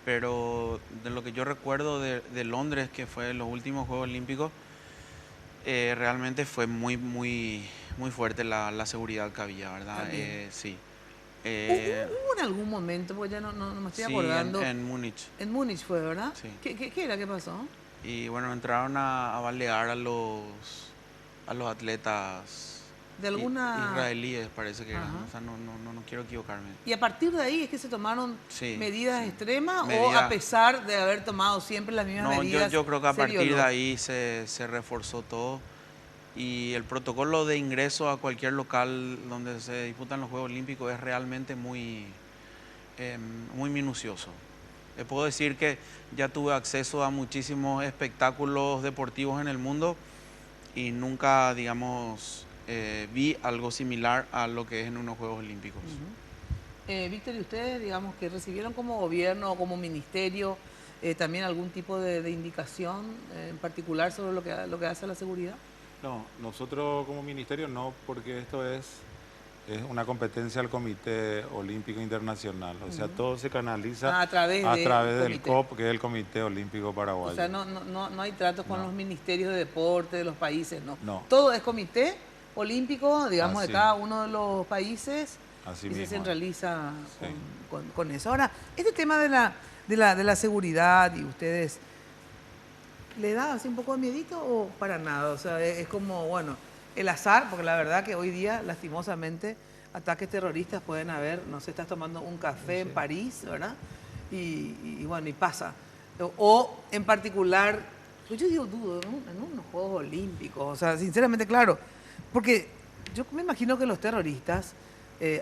Pero de lo que yo recuerdo de Londres, que fue los últimos Juegos Olímpicos, realmente fue muy fuerte la seguridad que había, ¿verdad? Sí. ¿Hubo en algún momento, porque ya no me estoy acordando? En Múnich. En Múnich fue, ¿verdad? Sí. ¿Qué era? ¿Qué pasó? Y bueno, entraron a balear a los atletas de alguna... israelíes, parece que eran. O sea, no quiero equivocarme. ¿Y a partir de ahí es que se tomaron medidas extremas Medidas... o a pesar de haber tomado siempre las mismas medidas? Yo creo que a partir de ahí se reforzó todo. Y el protocolo de ingreso a cualquier local donde se disputan los Juegos Olímpicos es realmente muy minucioso. Puedo decir que ya tuve acceso a muchísimos espectáculos deportivos en el mundo y nunca, digamos, vi algo similar a lo que es en unos Juegos Olímpicos. Víctor, ¿y ustedes, digamos, que recibieron como gobierno o como ministerio también algún tipo de indicación en particular sobre lo que hace a la seguridad? No, nosotros como ministerio no, porque esto es una competencia del Comité Olímpico Internacional. O sea, todo se canaliza a través del COP, que es el Comité Olímpico Paraguayo. O sea, no hay tratos con los ministerios de deporte de los países, no. Todo es Comité Olímpico, digamos, de cada uno de los países. Así y mismo. se centraliza con eso. Ahora, este tema de la seguridad y ustedes... ¿Le da así un poco de miedito o para nada? O sea, es como, bueno, el azar, porque la verdad que hoy día, lastimosamente, ataques terroristas pueden haber, no sé, estás tomando un café en París, ¿verdad? Y bueno, y pasa. O en particular, yo digo, dudo, en unos Juegos Olímpicos, o sea, sinceramente, claro, porque yo me imagino que los terroristas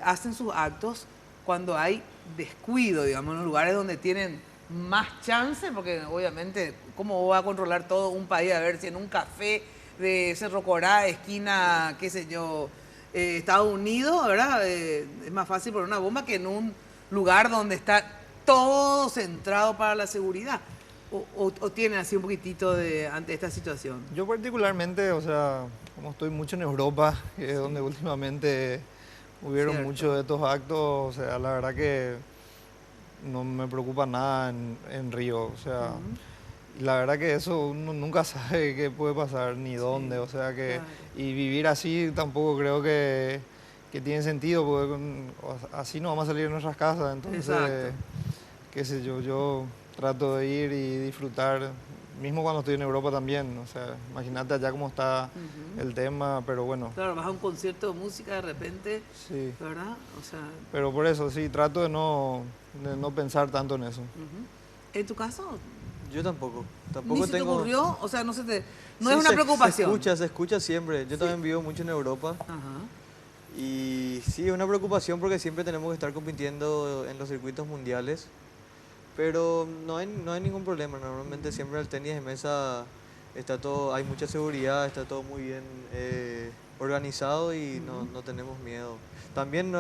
hacen sus actos cuando hay descuido, digamos, en los lugares donde tienen más chance, porque obviamente, ¿cómo va a controlar todo un país? A ver si en un café de Cerro Corá, esquina, qué sé yo, Estados Unidos, ¿verdad? Es más fácil poner una bomba que en un lugar donde está todo centrado para la seguridad. ¿O tienen así un poquitito ante esta situación? Yo particularmente, o sea, como estoy mucho en Europa, que es donde últimamente hubieron muchos de estos actos, o sea, la verdad que no me preocupa nada en Río, o sea, la verdad que eso uno nunca sabe qué puede pasar ni dónde, o sea que, y vivir así tampoco creo que tiene sentido, porque así no vamos a salir de nuestras casas, entonces, qué sé yo trato de ir y disfrutar, mismo cuando estoy en Europa también, o sea, imagínate allá cómo está el tema, pero bueno. Claro, vas a un concierto de música de repente, ¿verdad? O sea... Pero por eso, sí, trato de no pensar tanto en eso. ¿En tu caso? Yo tampoco. ¿Ni se te ocurrió? O sea, no es una preocupación. Se escucha siempre. Yo también vivo mucho en Europa. Y sí, es una preocupación porque siempre tenemos que estar compitiendo en los circuitos mundiales. Pero no hay ningún problema. Normalmente siempre el tenis de mesa hay mucha seguridad, está todo muy bien organizado y no tenemos miedo. También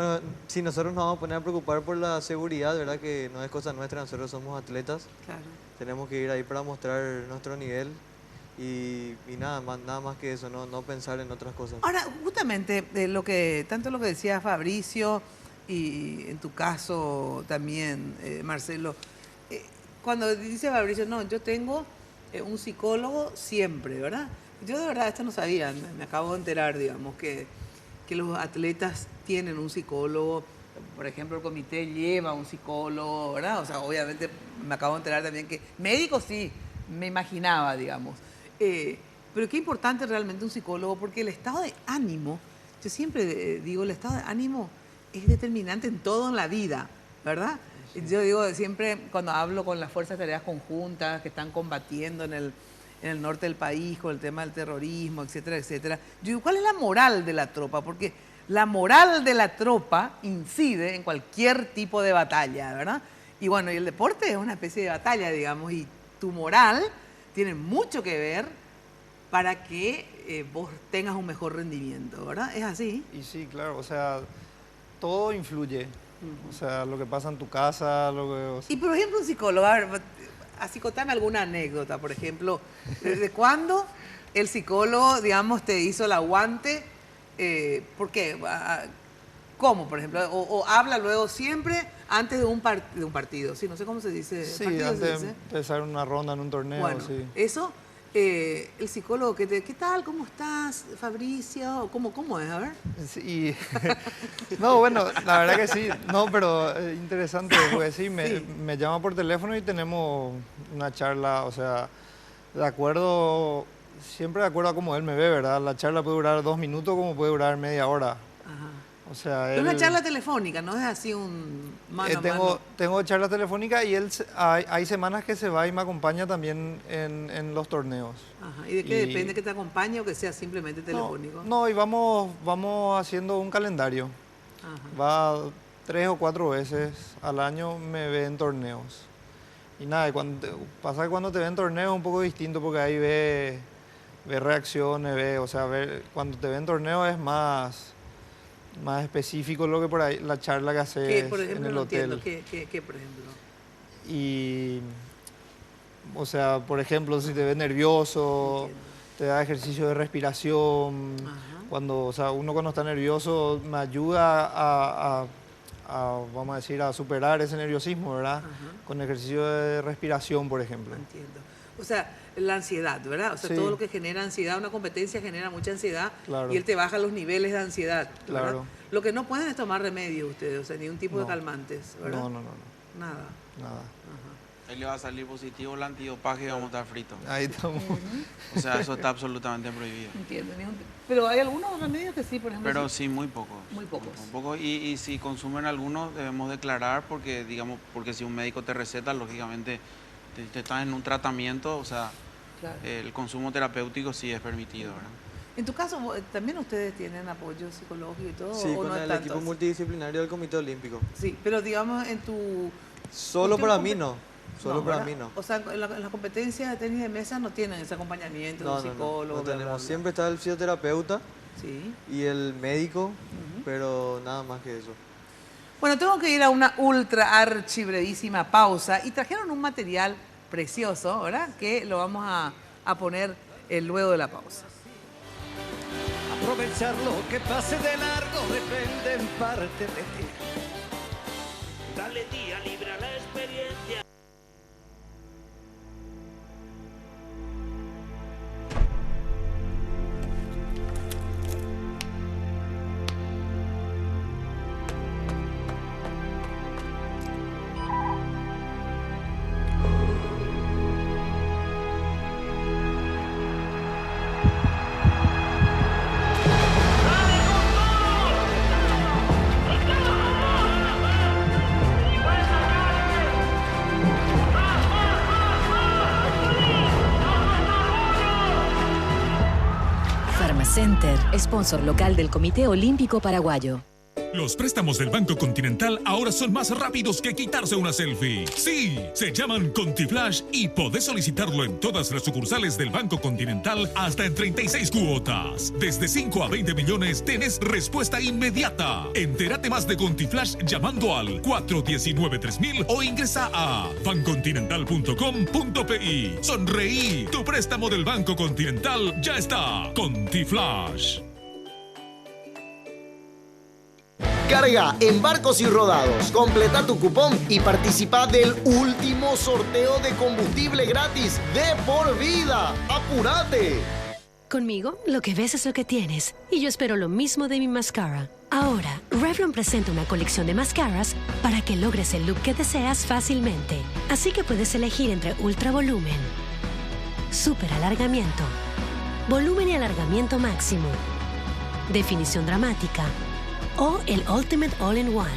si nosotros nos vamos a poner a preocupar por la seguridad, ¿verdad? Que no es cosa nuestra, nosotros somos atletas. Claro. Tenemos que ir ahí para mostrar nuestro nivel y nada más que eso, no pensar en otras cosas. Ahora, justamente, tanto lo que decía Fabricio y en tu caso también, Marcelo, cuando dice Fabricio, no, yo tengo un psicólogo siempre, ¿verdad? Yo de verdad esto no sabía, me acabo de enterar, digamos, que los atletas tienen un psicólogo. Por ejemplo, el comité lleva un psicólogo, ¿verdad? O sea, obviamente me acabo de enterar también que médicos sí, me imaginaba, digamos. Pero qué importante realmente un psicólogo, porque el estado de ánimo, yo siempre digo, el estado de ánimo es determinante en todo en la vida, ¿verdad? Sí. Yo digo siempre, cuando hablo con las fuerzas de tareas conjuntas que están combatiendo en el norte del país con el tema del terrorismo, etcétera, etcétera, yo digo, ¿cuál es la moral de la tropa? Porque la moral de la tropa incide en cualquier tipo de batalla, ¿verdad? Y bueno, y el deporte es una especie de batalla, digamos, y tu moral tiene mucho que ver para que vos tengas un mejor rendimiento, ¿verdad? ¿Es así? Y sí, claro, o sea, todo influye. O sea, lo que pasa en tu casa, lo que... O sea... Y por ejemplo, un psicólogo, a ver, así contame alguna anécdota, por ejemplo, ¿desde cuándo el psicólogo, digamos, te hizo el aguante? ¿Por qué? ¿Cómo, por ejemplo? ¿O habla luego siempre antes de un partido? Sí, no sé cómo se dice. Sí, antes de empezar una ronda en un torneo, bueno, sí. Eso, el psicólogo, ¿qué tal? ¿Cómo estás, Fabricio? ¿Cómo es? A ver. Sí. No, bueno, la verdad que sí. No, pero interesante, pues sí, me llama por teléfono y tenemos una charla, o sea, siempre de acuerdo a cómo él me ve, ¿verdad? La charla puede durar 2 minutos como puede durar media hora. Ajá. O sea, es una charla telefónica, no es así un mano a mano. Tengo charla telefónica y él hay semanas que se va y me acompaña también en los torneos. Ajá. ¿Y de qué depende? ¿Que te acompañe o que sea simplemente telefónico? No, y vamos haciendo un calendario. Ajá. Va 3 o 4 veces al año, me ve en torneos. Y nada, pasa que cuando te ve en torneos es un poco distinto porque ahí ve reacciones, cuando te ve en torneos es más específico lo que por ahí, la charla que haces en el hotel. ¿Qué, por ejemplo? Y, o sea, por ejemplo, si te ves nervioso, te da ejercicio de respiración. Cuando está nervioso, me ayuda a vamos a decir, a superar ese nerviosismo, ¿verdad? Con ejercicio de respiración, por ejemplo. Entiendo. O sea, la ansiedad, ¿verdad? O sea, todo lo que genera ansiedad, una competencia genera mucha ansiedad, y él te baja los niveles de ansiedad, ¿verdad? Claro. Lo que no pueden es tomar remedios ustedes, o sea, ni un tipo de calmantes, ¿verdad? No. Nada. Ahí le va a salir positivo el antidopaje y vamos a estar fritos. Ahí estamos. O sea, eso está absolutamente prohibido. Entiendo. Pero hay algunos remedios que sí, por ejemplo. Pero sí, muy pocos. Muy pocos. Muy pocos. Y si consumen algunos, debemos declarar porque si un médico te receta, lógicamente te estás en un tratamiento, o sea, claro, el consumo terapéutico sí es permitido, ¿verdad? En tu caso, ¿también ustedes tienen apoyo psicológico y todo? Sí, con el equipo multidisciplinario del Comité Olímpico. Sí, pero digamos en tu... Solo para mí no. Solo para mí no. O sea, en las competencias de tenis de mesa no tienen ese acompañamiento de un psicólogo. No tenemos. Siempre está el fisioterapeuta y el médico, pero nada más que eso. Bueno, tengo que ir a una ultra archi brevísima pausa y trajeron un material precioso, ¿verdad? Que lo vamos a poner luego de la pausa. Aprovechar lo que pase de largo depende en parte de ti. Dale día libre a la experiencia. Center, sponsor local del Comité Olímpico Paraguayo. Los préstamos del Banco Continental ahora son más rápidos que quitarse una selfie. Sí, se llaman ContiFlash y podés solicitarlo en todas las sucursales del Banco Continental hasta en 36 cuotas. Desde 5 a 20 millones tenés respuesta inmediata. Entérate más de ContiFlash llamando al 419-3000 o ingresa a bancontinental.com.pi. Sonreí, tu préstamo del Banco Continental ya está. ContiFlash. Carga en Barcos y Rodados, completa tu cupón y participa del último sorteo de combustible gratis de por vida. ¡Apúrate! Conmigo, lo que ves es lo que tienes. Y yo espero lo mismo de mi mascara. Ahora, Revlon presenta una colección de mascaras para que logres el look que deseas fácilmente. Así que puedes elegir entre ultra volumen, super alargamiento, volumen y alargamiento máximo, definición dramática o el Ultimate All-in-One.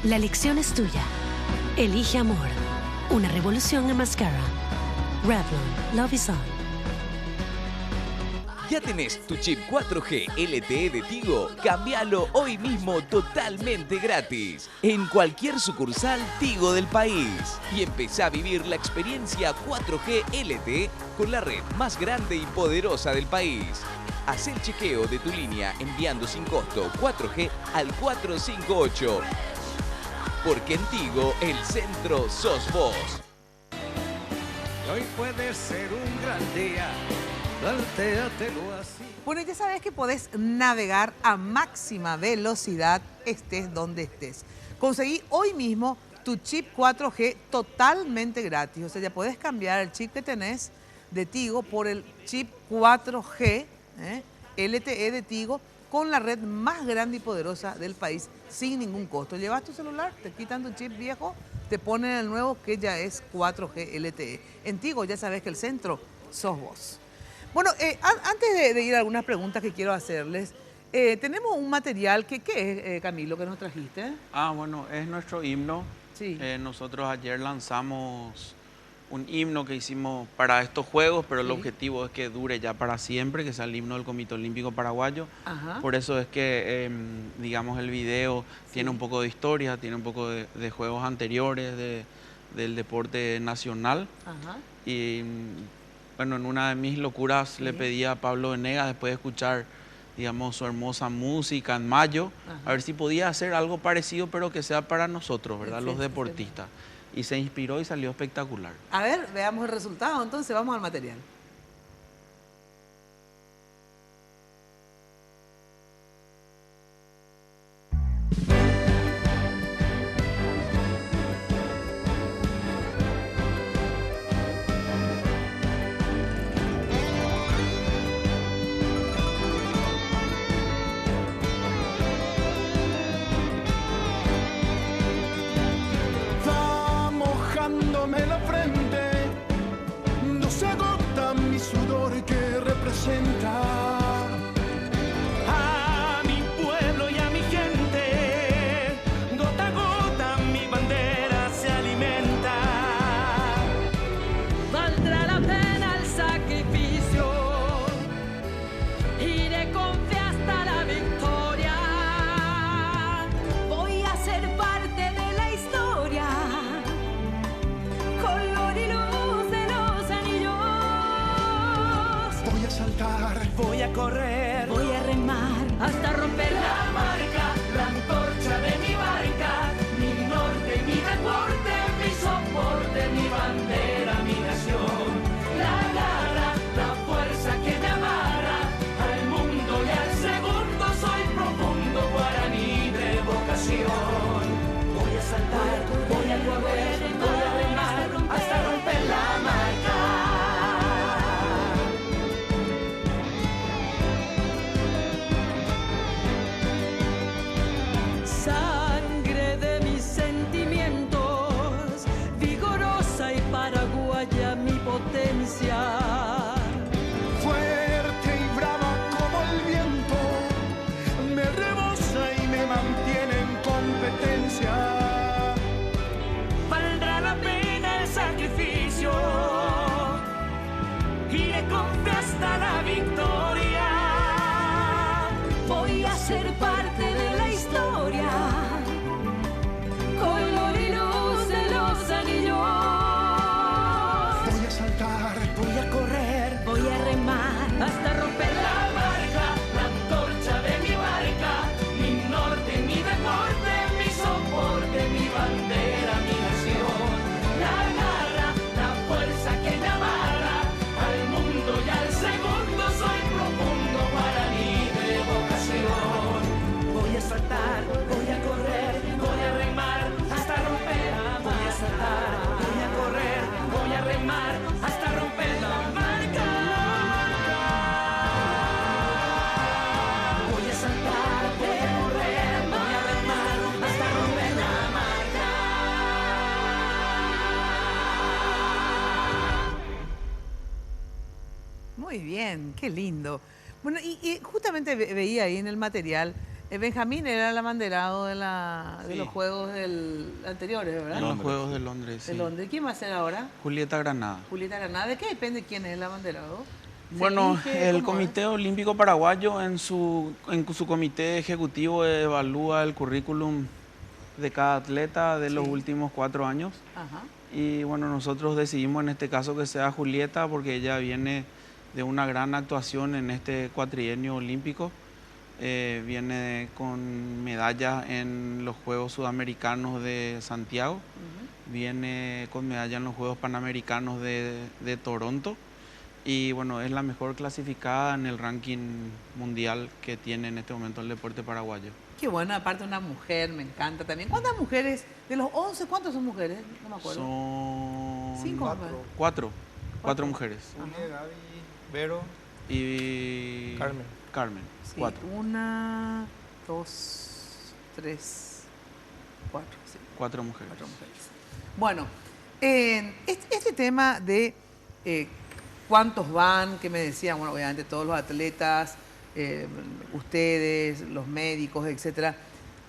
La elección es tuya. Elige amor. Una revolución en mascara. Revlon. Love is on. ¿Ya tenés tu chip 4G LTE de Tigo? Cámbialo hoy mismo totalmente gratis en cualquier sucursal Tigo del país y empezá a vivir la experiencia 4G LTE con la red más grande y poderosa del país. Haz el chequeo de tu línea enviando sin costo 4G al 458. Porque en Tigo el centro sos vos. Y hoy puede ser un gran día, plantéatelo así. Bueno, ya sabes que podés navegar a máxima velocidad estés donde estés. Conseguí hoy mismo tu chip 4G totalmente gratis. O sea, ya podés cambiar el chip que tenés de Tigo por el chip 4G LTE de Tigo con la red más grande y poderosa del país sin ningún costo. Llevas tu celular, te quitan tu chip viejo, te ponen el nuevo que ya es 4G LTE. En Tigo ya sabes que el centro sos vos. Bueno, antes de ir a algunas preguntas que quiero hacerles, tenemos un material que, ¿qué es, Camilo, que nos trajiste? Bueno, es nuestro himno. Sí. Nosotros ayer lanzamos un himno que hicimos para estos Juegos, pero el objetivo es que dure ya para siempre, que sea el himno del Comité Olímpico Paraguayo. Ajá. Por eso es que, digamos, el video tiene un poco de historia, tiene un poco de juegos anteriores del deporte nacional. Ajá. Y bueno, en una de mis locuras le pedí a Pablo Venegas, después de escuchar, digamos, su hermosa música en mayo, a ver si podía hacer algo parecido, pero que sea para nosotros, ¿verdad? Los deportistas. Y se inspiró y salió espectacular. A ver, veamos el resultado. Entonces vamos al material. Mojándome la frente, no se agota mi sudor que representa a mi pueblo y a mi gente. Gota a gota mi bandera se alimenta. Valdrá la pena el sacrificio, iré con fe hasta la victoria. Voy a ser parte de la historia. Color y luz de los anillos. Voy a saltar, voy a correr, voy a remar hasta romper la marca, la antorcha de mi barca, mi norte, mi deporte, mi soporte, mi bandera, mi nación. La garra, la fuerza que me amarra al mundo y al segundo. Soy profundo guaraní de vocación. Voy a saltar, voy a correr, voy a remar hasta romper la marca. Sangre de mis sentimientos, vigorosa y paraguaya mi potencia. fuerte y brava como el viento, me rebosa y me mantiene en competencia. Valdrá la pena el sacrificio, iré con fe hasta la victoria. Voy a ser parte de la historia, color y luz de los anillos. Voy a saltar, voy a correr, voy a remar hasta romper la marca, la antorcha de mi barca, mi norte, mi deporte, mi soporte, mi bandera, mi nación. La garra, la fuerza que me amarra al mundo y al segundo. Soy profundo guaraní de vocación. Voy a saltar, voy a correr, voy a remar hasta romper. Voy a saltar, voy a correr, voy a remar hasta romper la marca. Voy a saltar, voy a correr, voy a remar hasta romper la marca. Muy bien, qué lindo. Bueno, y justamente veía ahí en el material, Benjamín era el abanderado de los Juegos anteriores, ¿verdad? En los Juegos de Londres, De sí. Londres. ¿Quién va a ser ahora? Julieta Granada. Julieta Granada. ¿De qué depende quién es el abanderado? Bueno, elige? el ¿Cómo Comité Olímpico Paraguayo en su comité ejecutivo evalúa el currículum de cada atleta de los últimos 4 años. Ajá. Y bueno, nosotros decidimos en este caso que sea Julieta porque ella viene de una gran actuación en este cuatrienio olímpico. Viene con medallas en los Juegos Sudamericanos de Santiago, viene con medalla en los Juegos Panamericanos de Toronto y bueno, es la mejor clasificada en el ranking mundial que tiene en este momento el deporte paraguayo. Qué bueno, aparte una mujer, me encanta también. ¿Cuántas mujeres? De los 11, ¿cuántas son mujeres? No me acuerdo. Son 5. 4 mujeres. Julia, Gaby, Vero y Carmen. Sí, 4. 1, 2, 3, 4. Sí. 4 mujeres. 4 mujeres. Bueno, este tema de cuántos van, que me decían, bueno, obviamente todos los atletas, ustedes, los médicos, etcétera,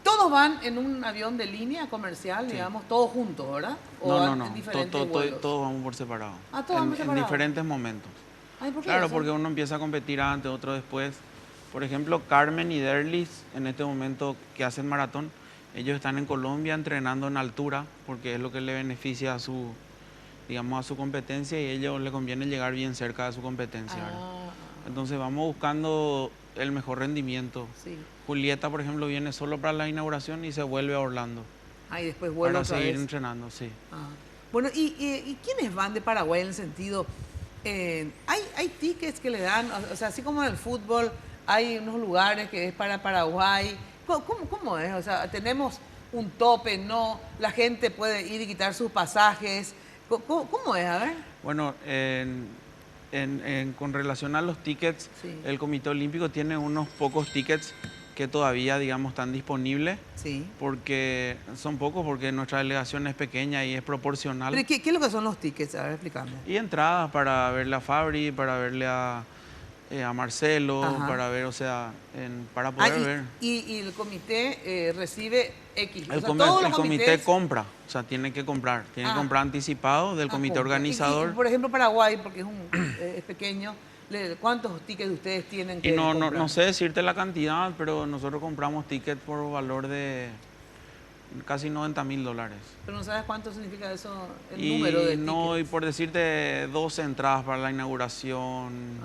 ¿todos van en un avión de línea comercial, digamos, todos juntos, verdad? ¿O No, en diferentes vuelos? todos vamos por separado. Ah, todos vamos separados. En diferentes momentos. Ay, ¿por qué Claro, eso? porque uno empieza a competir antes, otro después. Por ejemplo, Carmen y Derlis, en este momento que hacen maratón, ellos están en Colombia entrenando en altura, porque es lo que le beneficia a su, digamos, a su competencia y a ellos les conviene llegar bien cerca de su competencia. Entonces vamos buscando el mejor rendimiento. Sí. Julieta, por ejemplo, viene solo para la inauguración y se vuelve a Orlando. Y después vuelve para otra seguir vez. entrenando, sí. Bueno, ¿y quiénes van de Paraguay en el sentido? ¿Hay tickets que le dan? O sea, así como en el fútbol, hay unos lugares que es para Paraguay. ¿Cómo es? O sea, ¿tenemos un tope? ¿No? ¿La gente puede ir y quitar sus pasajes? ¿Cómo es? A ver. Bueno, con relación a los tickets, el Comité Olímpico tiene unos pocos tickets que todavía, digamos, están disponibles. Sí. Porque son pocos, porque nuestra delegación es pequeña y es proporcional. ¿Pero qué es lo que son los tickets? A ver, explícame. Y entradas para verle a Fabri, para verle a Marcelo, para ver, o sea, para poder ver. Y el comité recibe X. El comité compra, o sea, tiene que comprar. Tiene que comprar anticipado del comité organizador. Y, por ejemplo, Paraguay, porque es pequeño, ¿cuántos tickets ustedes tienen que comprar? No sé decirte la cantidad, pero nosotros compramos tickets por valor de casi $90.000. Pero no sabes cuánto significa eso, el número de tickets. No, y por decirte 12 entradas para la inauguración,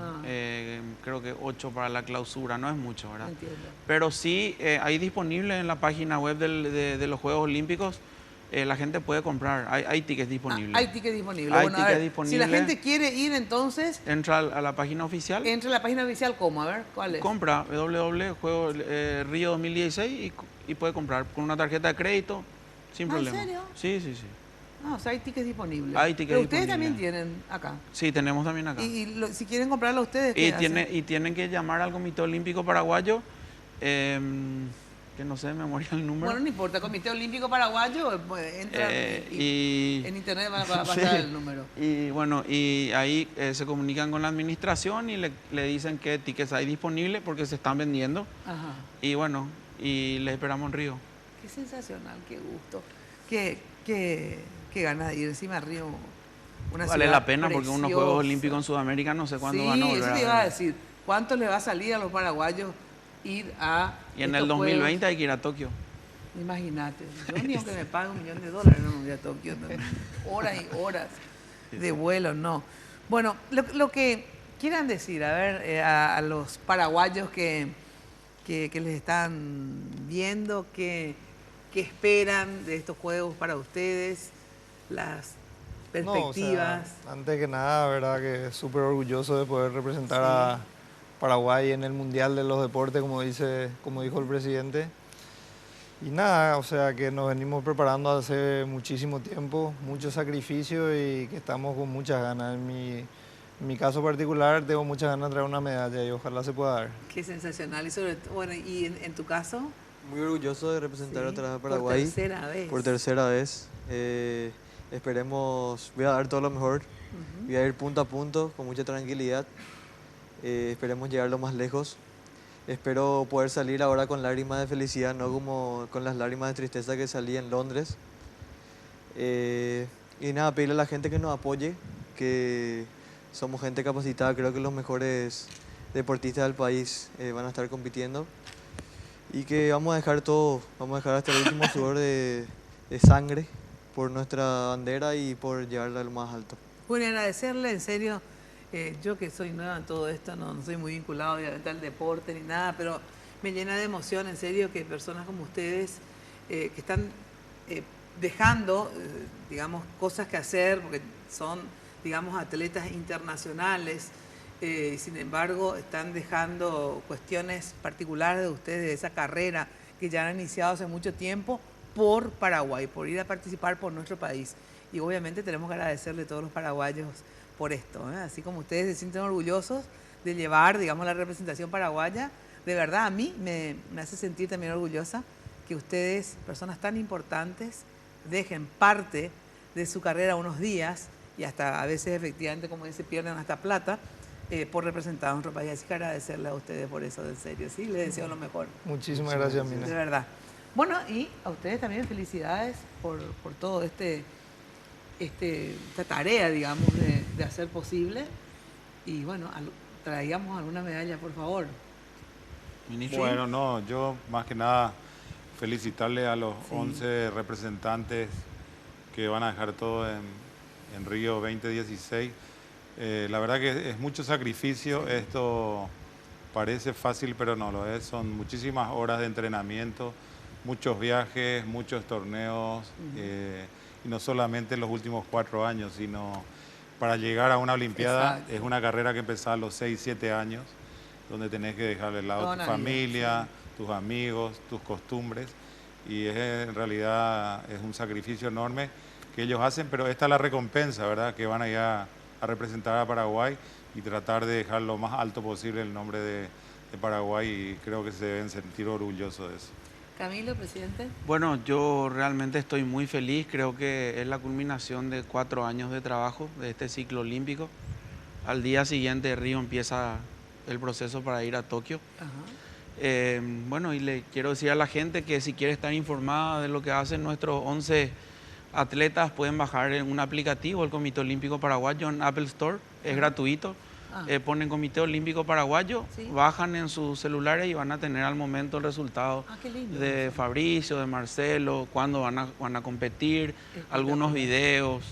creo que 8 para la clausura, no es mucho, ¿verdad? Entiendo. Pero sí, hay disponible en la página web de los Juegos Olímpicos, la gente puede comprar, hay tickets disponibles. Hay tickets disponibles. Hay Bueno, tickets a ver, disponibles. si la gente quiere ir, entonces... Entra a la página oficial. Entra a la página oficial, ¿cómo? A ver, ¿cuál es? Compra Río 2016 y puede comprar con una tarjeta de crédito sin problema. ¿En serio? Sí. O sea, hay tickets disponibles. Hay tickets Pero ustedes disponibles. también tienen acá. Sí, tenemos también acá. Y si quieren comprarlo ustedes, ¿qué hacen? Y tienen que llamar al Comité Olímpico Paraguayo, que no sé de memoria el número. Bueno, no importa, Comité Olímpico Paraguayo, pues, entra en internet va a estar el número. Y bueno, y ahí se comunican con la administración y le dicen qué tickets hay disponibles porque se están vendiendo. Y bueno, y les esperamos en Río. Qué sensacional, qué gusto. Qué ganas de ir encima a Río. Vale la pena porque unos Juegos Olímpicos en Sudamérica no sé cuándo van a volver. Eso te iba a decir. ¿Cuánto le va a salir a los paraguayos ir a Y en el 2020 hay que ir a Tokio. Imagínate, yo ni aunque me pague $1 millón no me voy a Tokio. No. Horas y horas de vuelo, no. Bueno, lo que quieran decir, a ver, a los paraguayos que les están viendo, que esperan de estos juegos para ustedes, las perspectivas. No, o sea, antes que nada, verdad que súper orgulloso de poder representar a Paraguay en el Mundial de los Deportes, como dijo el presidente. Y nada, o sea, que nos venimos preparando hace muchísimo tiempo, mucho sacrificio y que estamos con muchas ganas. En mi caso particular, tengo muchas ganas de traer una medalla y ojalá se pueda dar. Qué sensacional. Y sobre bueno, ¿y en tu caso? Muy orgulloso de representar otra vez a Paraguay. Por tercera vez. Por tercera vez. Esperemos, voy a dar todo lo mejor. Voy a ir punto a punto, con mucha tranquilidad. Esperemos llegar lo más lejos. Espero poder salir ahora con lágrimas de felicidad, no como con las lágrimas de tristeza que salí en Londres. Y nada, pedirle a la gente que nos apoye, que somos gente capacitada, creo que los mejores deportistas del país van a estar compitiendo y que vamos a dejar todo, vamos a dejar hasta el último sudor de sangre por nuestra bandera y por llevarla a lo más alto. Bueno, agradecerle, en serio, yo que soy nueva en todo esto, no soy muy vinculado obviamente al deporte ni nada, pero me llena de emoción, en serio, que personas como ustedes que están dejando, digamos, cosas que hacer, porque son, digamos, atletas internacionales, sin embargo, están dejando cuestiones particulares de ustedes, de esa carrera que ya han iniciado hace mucho tiempo por Paraguay, por ir a participar por nuestro país. Y obviamente tenemos que agradecerle a todos los paraguayos por esto, ¿eh? Así como ustedes se sienten orgullosos de llevar, digamos, la representación paraguaya, de verdad a mí me hace sentir también orgullosa que ustedes, personas tan importantes, dejen parte de su carrera unos días y hasta a veces efectivamente, como dice, pierden hasta plata por representar a nuestro país. Así que agradecerle a ustedes por eso, en serio, sí, les deseo lo mejor. Muchísimas gracias, Mina. De verdad. Bueno, y a ustedes también felicidades por todo esta tarea, digamos, de hacer posible. Y bueno, traigamos alguna medalla, por favor. Ministro. Bueno, no, yo más que nada felicitarle a los 11 representantes que van a dejar todo en Río 2016. La verdad que es mucho sacrificio, esto parece fácil, pero no lo es. Son muchísimas horas de entrenamiento, muchos viajes, muchos torneos, y no solamente en los últimos 4 años, sino para llegar a una Olimpiada. Exacto. Es una carrera que empezó a los 6, 7 años, donde tenés que dejar de lado tu familia, tus amigos, tus costumbres, y en realidad es un sacrificio enorme que ellos hacen, pero esta es la recompensa, ¿verdad? Que van allá a representar a Paraguay y tratar de dejar lo más alto posible el nombre de Paraguay, y creo que se deben sentir orgullosos de eso. Camilo, presidente. Bueno, yo realmente estoy muy feliz, creo que es la culminación de 4 años de trabajo de este ciclo olímpico. Al día siguiente Río empieza el proceso para ir a Tokio. Bueno, y le quiero decir a la gente que si quiere estar informada de lo que hacen nuestros 11 atletas, pueden bajar en un aplicativo, el Comité Olímpico Paraguayo, en Apple Store, es gratuito. Ponen Comité Olímpico Paraguayo, bajan en sus celulares y van a tener al momento el resultado de Fabricio, de Marcelo, cuándo van a competir, algunos videos.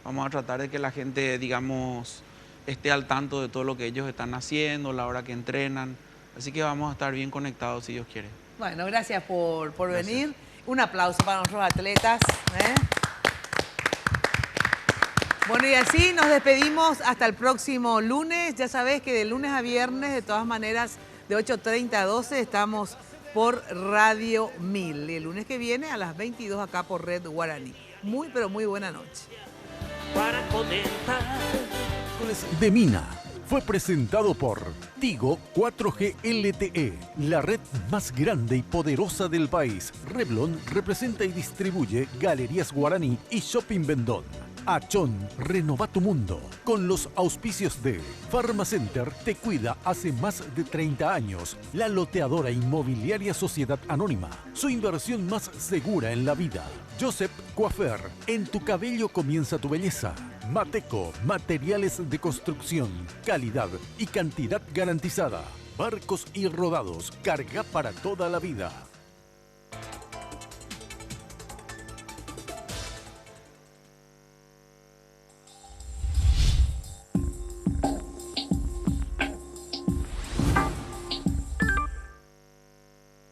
Vamos a tratar de que la gente, digamos, esté al tanto de todo lo que ellos están haciendo, la hora que entrenan. Así que vamos a estar bien conectados si Dios quiere. Bueno, gracias por venir. Un aplauso para nuestros atletas. Bueno, y así nos despedimos hasta el próximo lunes. Ya sabés que de lunes a viernes, de todas maneras, de 8:30 a 12, estamos por Radio 1000. Y el lunes que viene a las 22 acá por Red Guaraní. Muy, pero muy buena noche. Para comentar. De Mina fue presentado por Tigo 4G LTE, la red más grande y poderosa del país. Revlon representa y distribuye Galerías Guaraní y Shopping Vendón. Achón, renova tu mundo. Con los auspicios de Pharmacenter, te cuida hace más de 30 años. La loteadora inmobiliaria Sociedad Anónima, su inversión más segura en la vida. Joseph Coiffeur, en tu cabello comienza tu belleza. Mateco, materiales de construcción, calidad y cantidad garantizada. Barcos y Rodados, carga para toda la vida.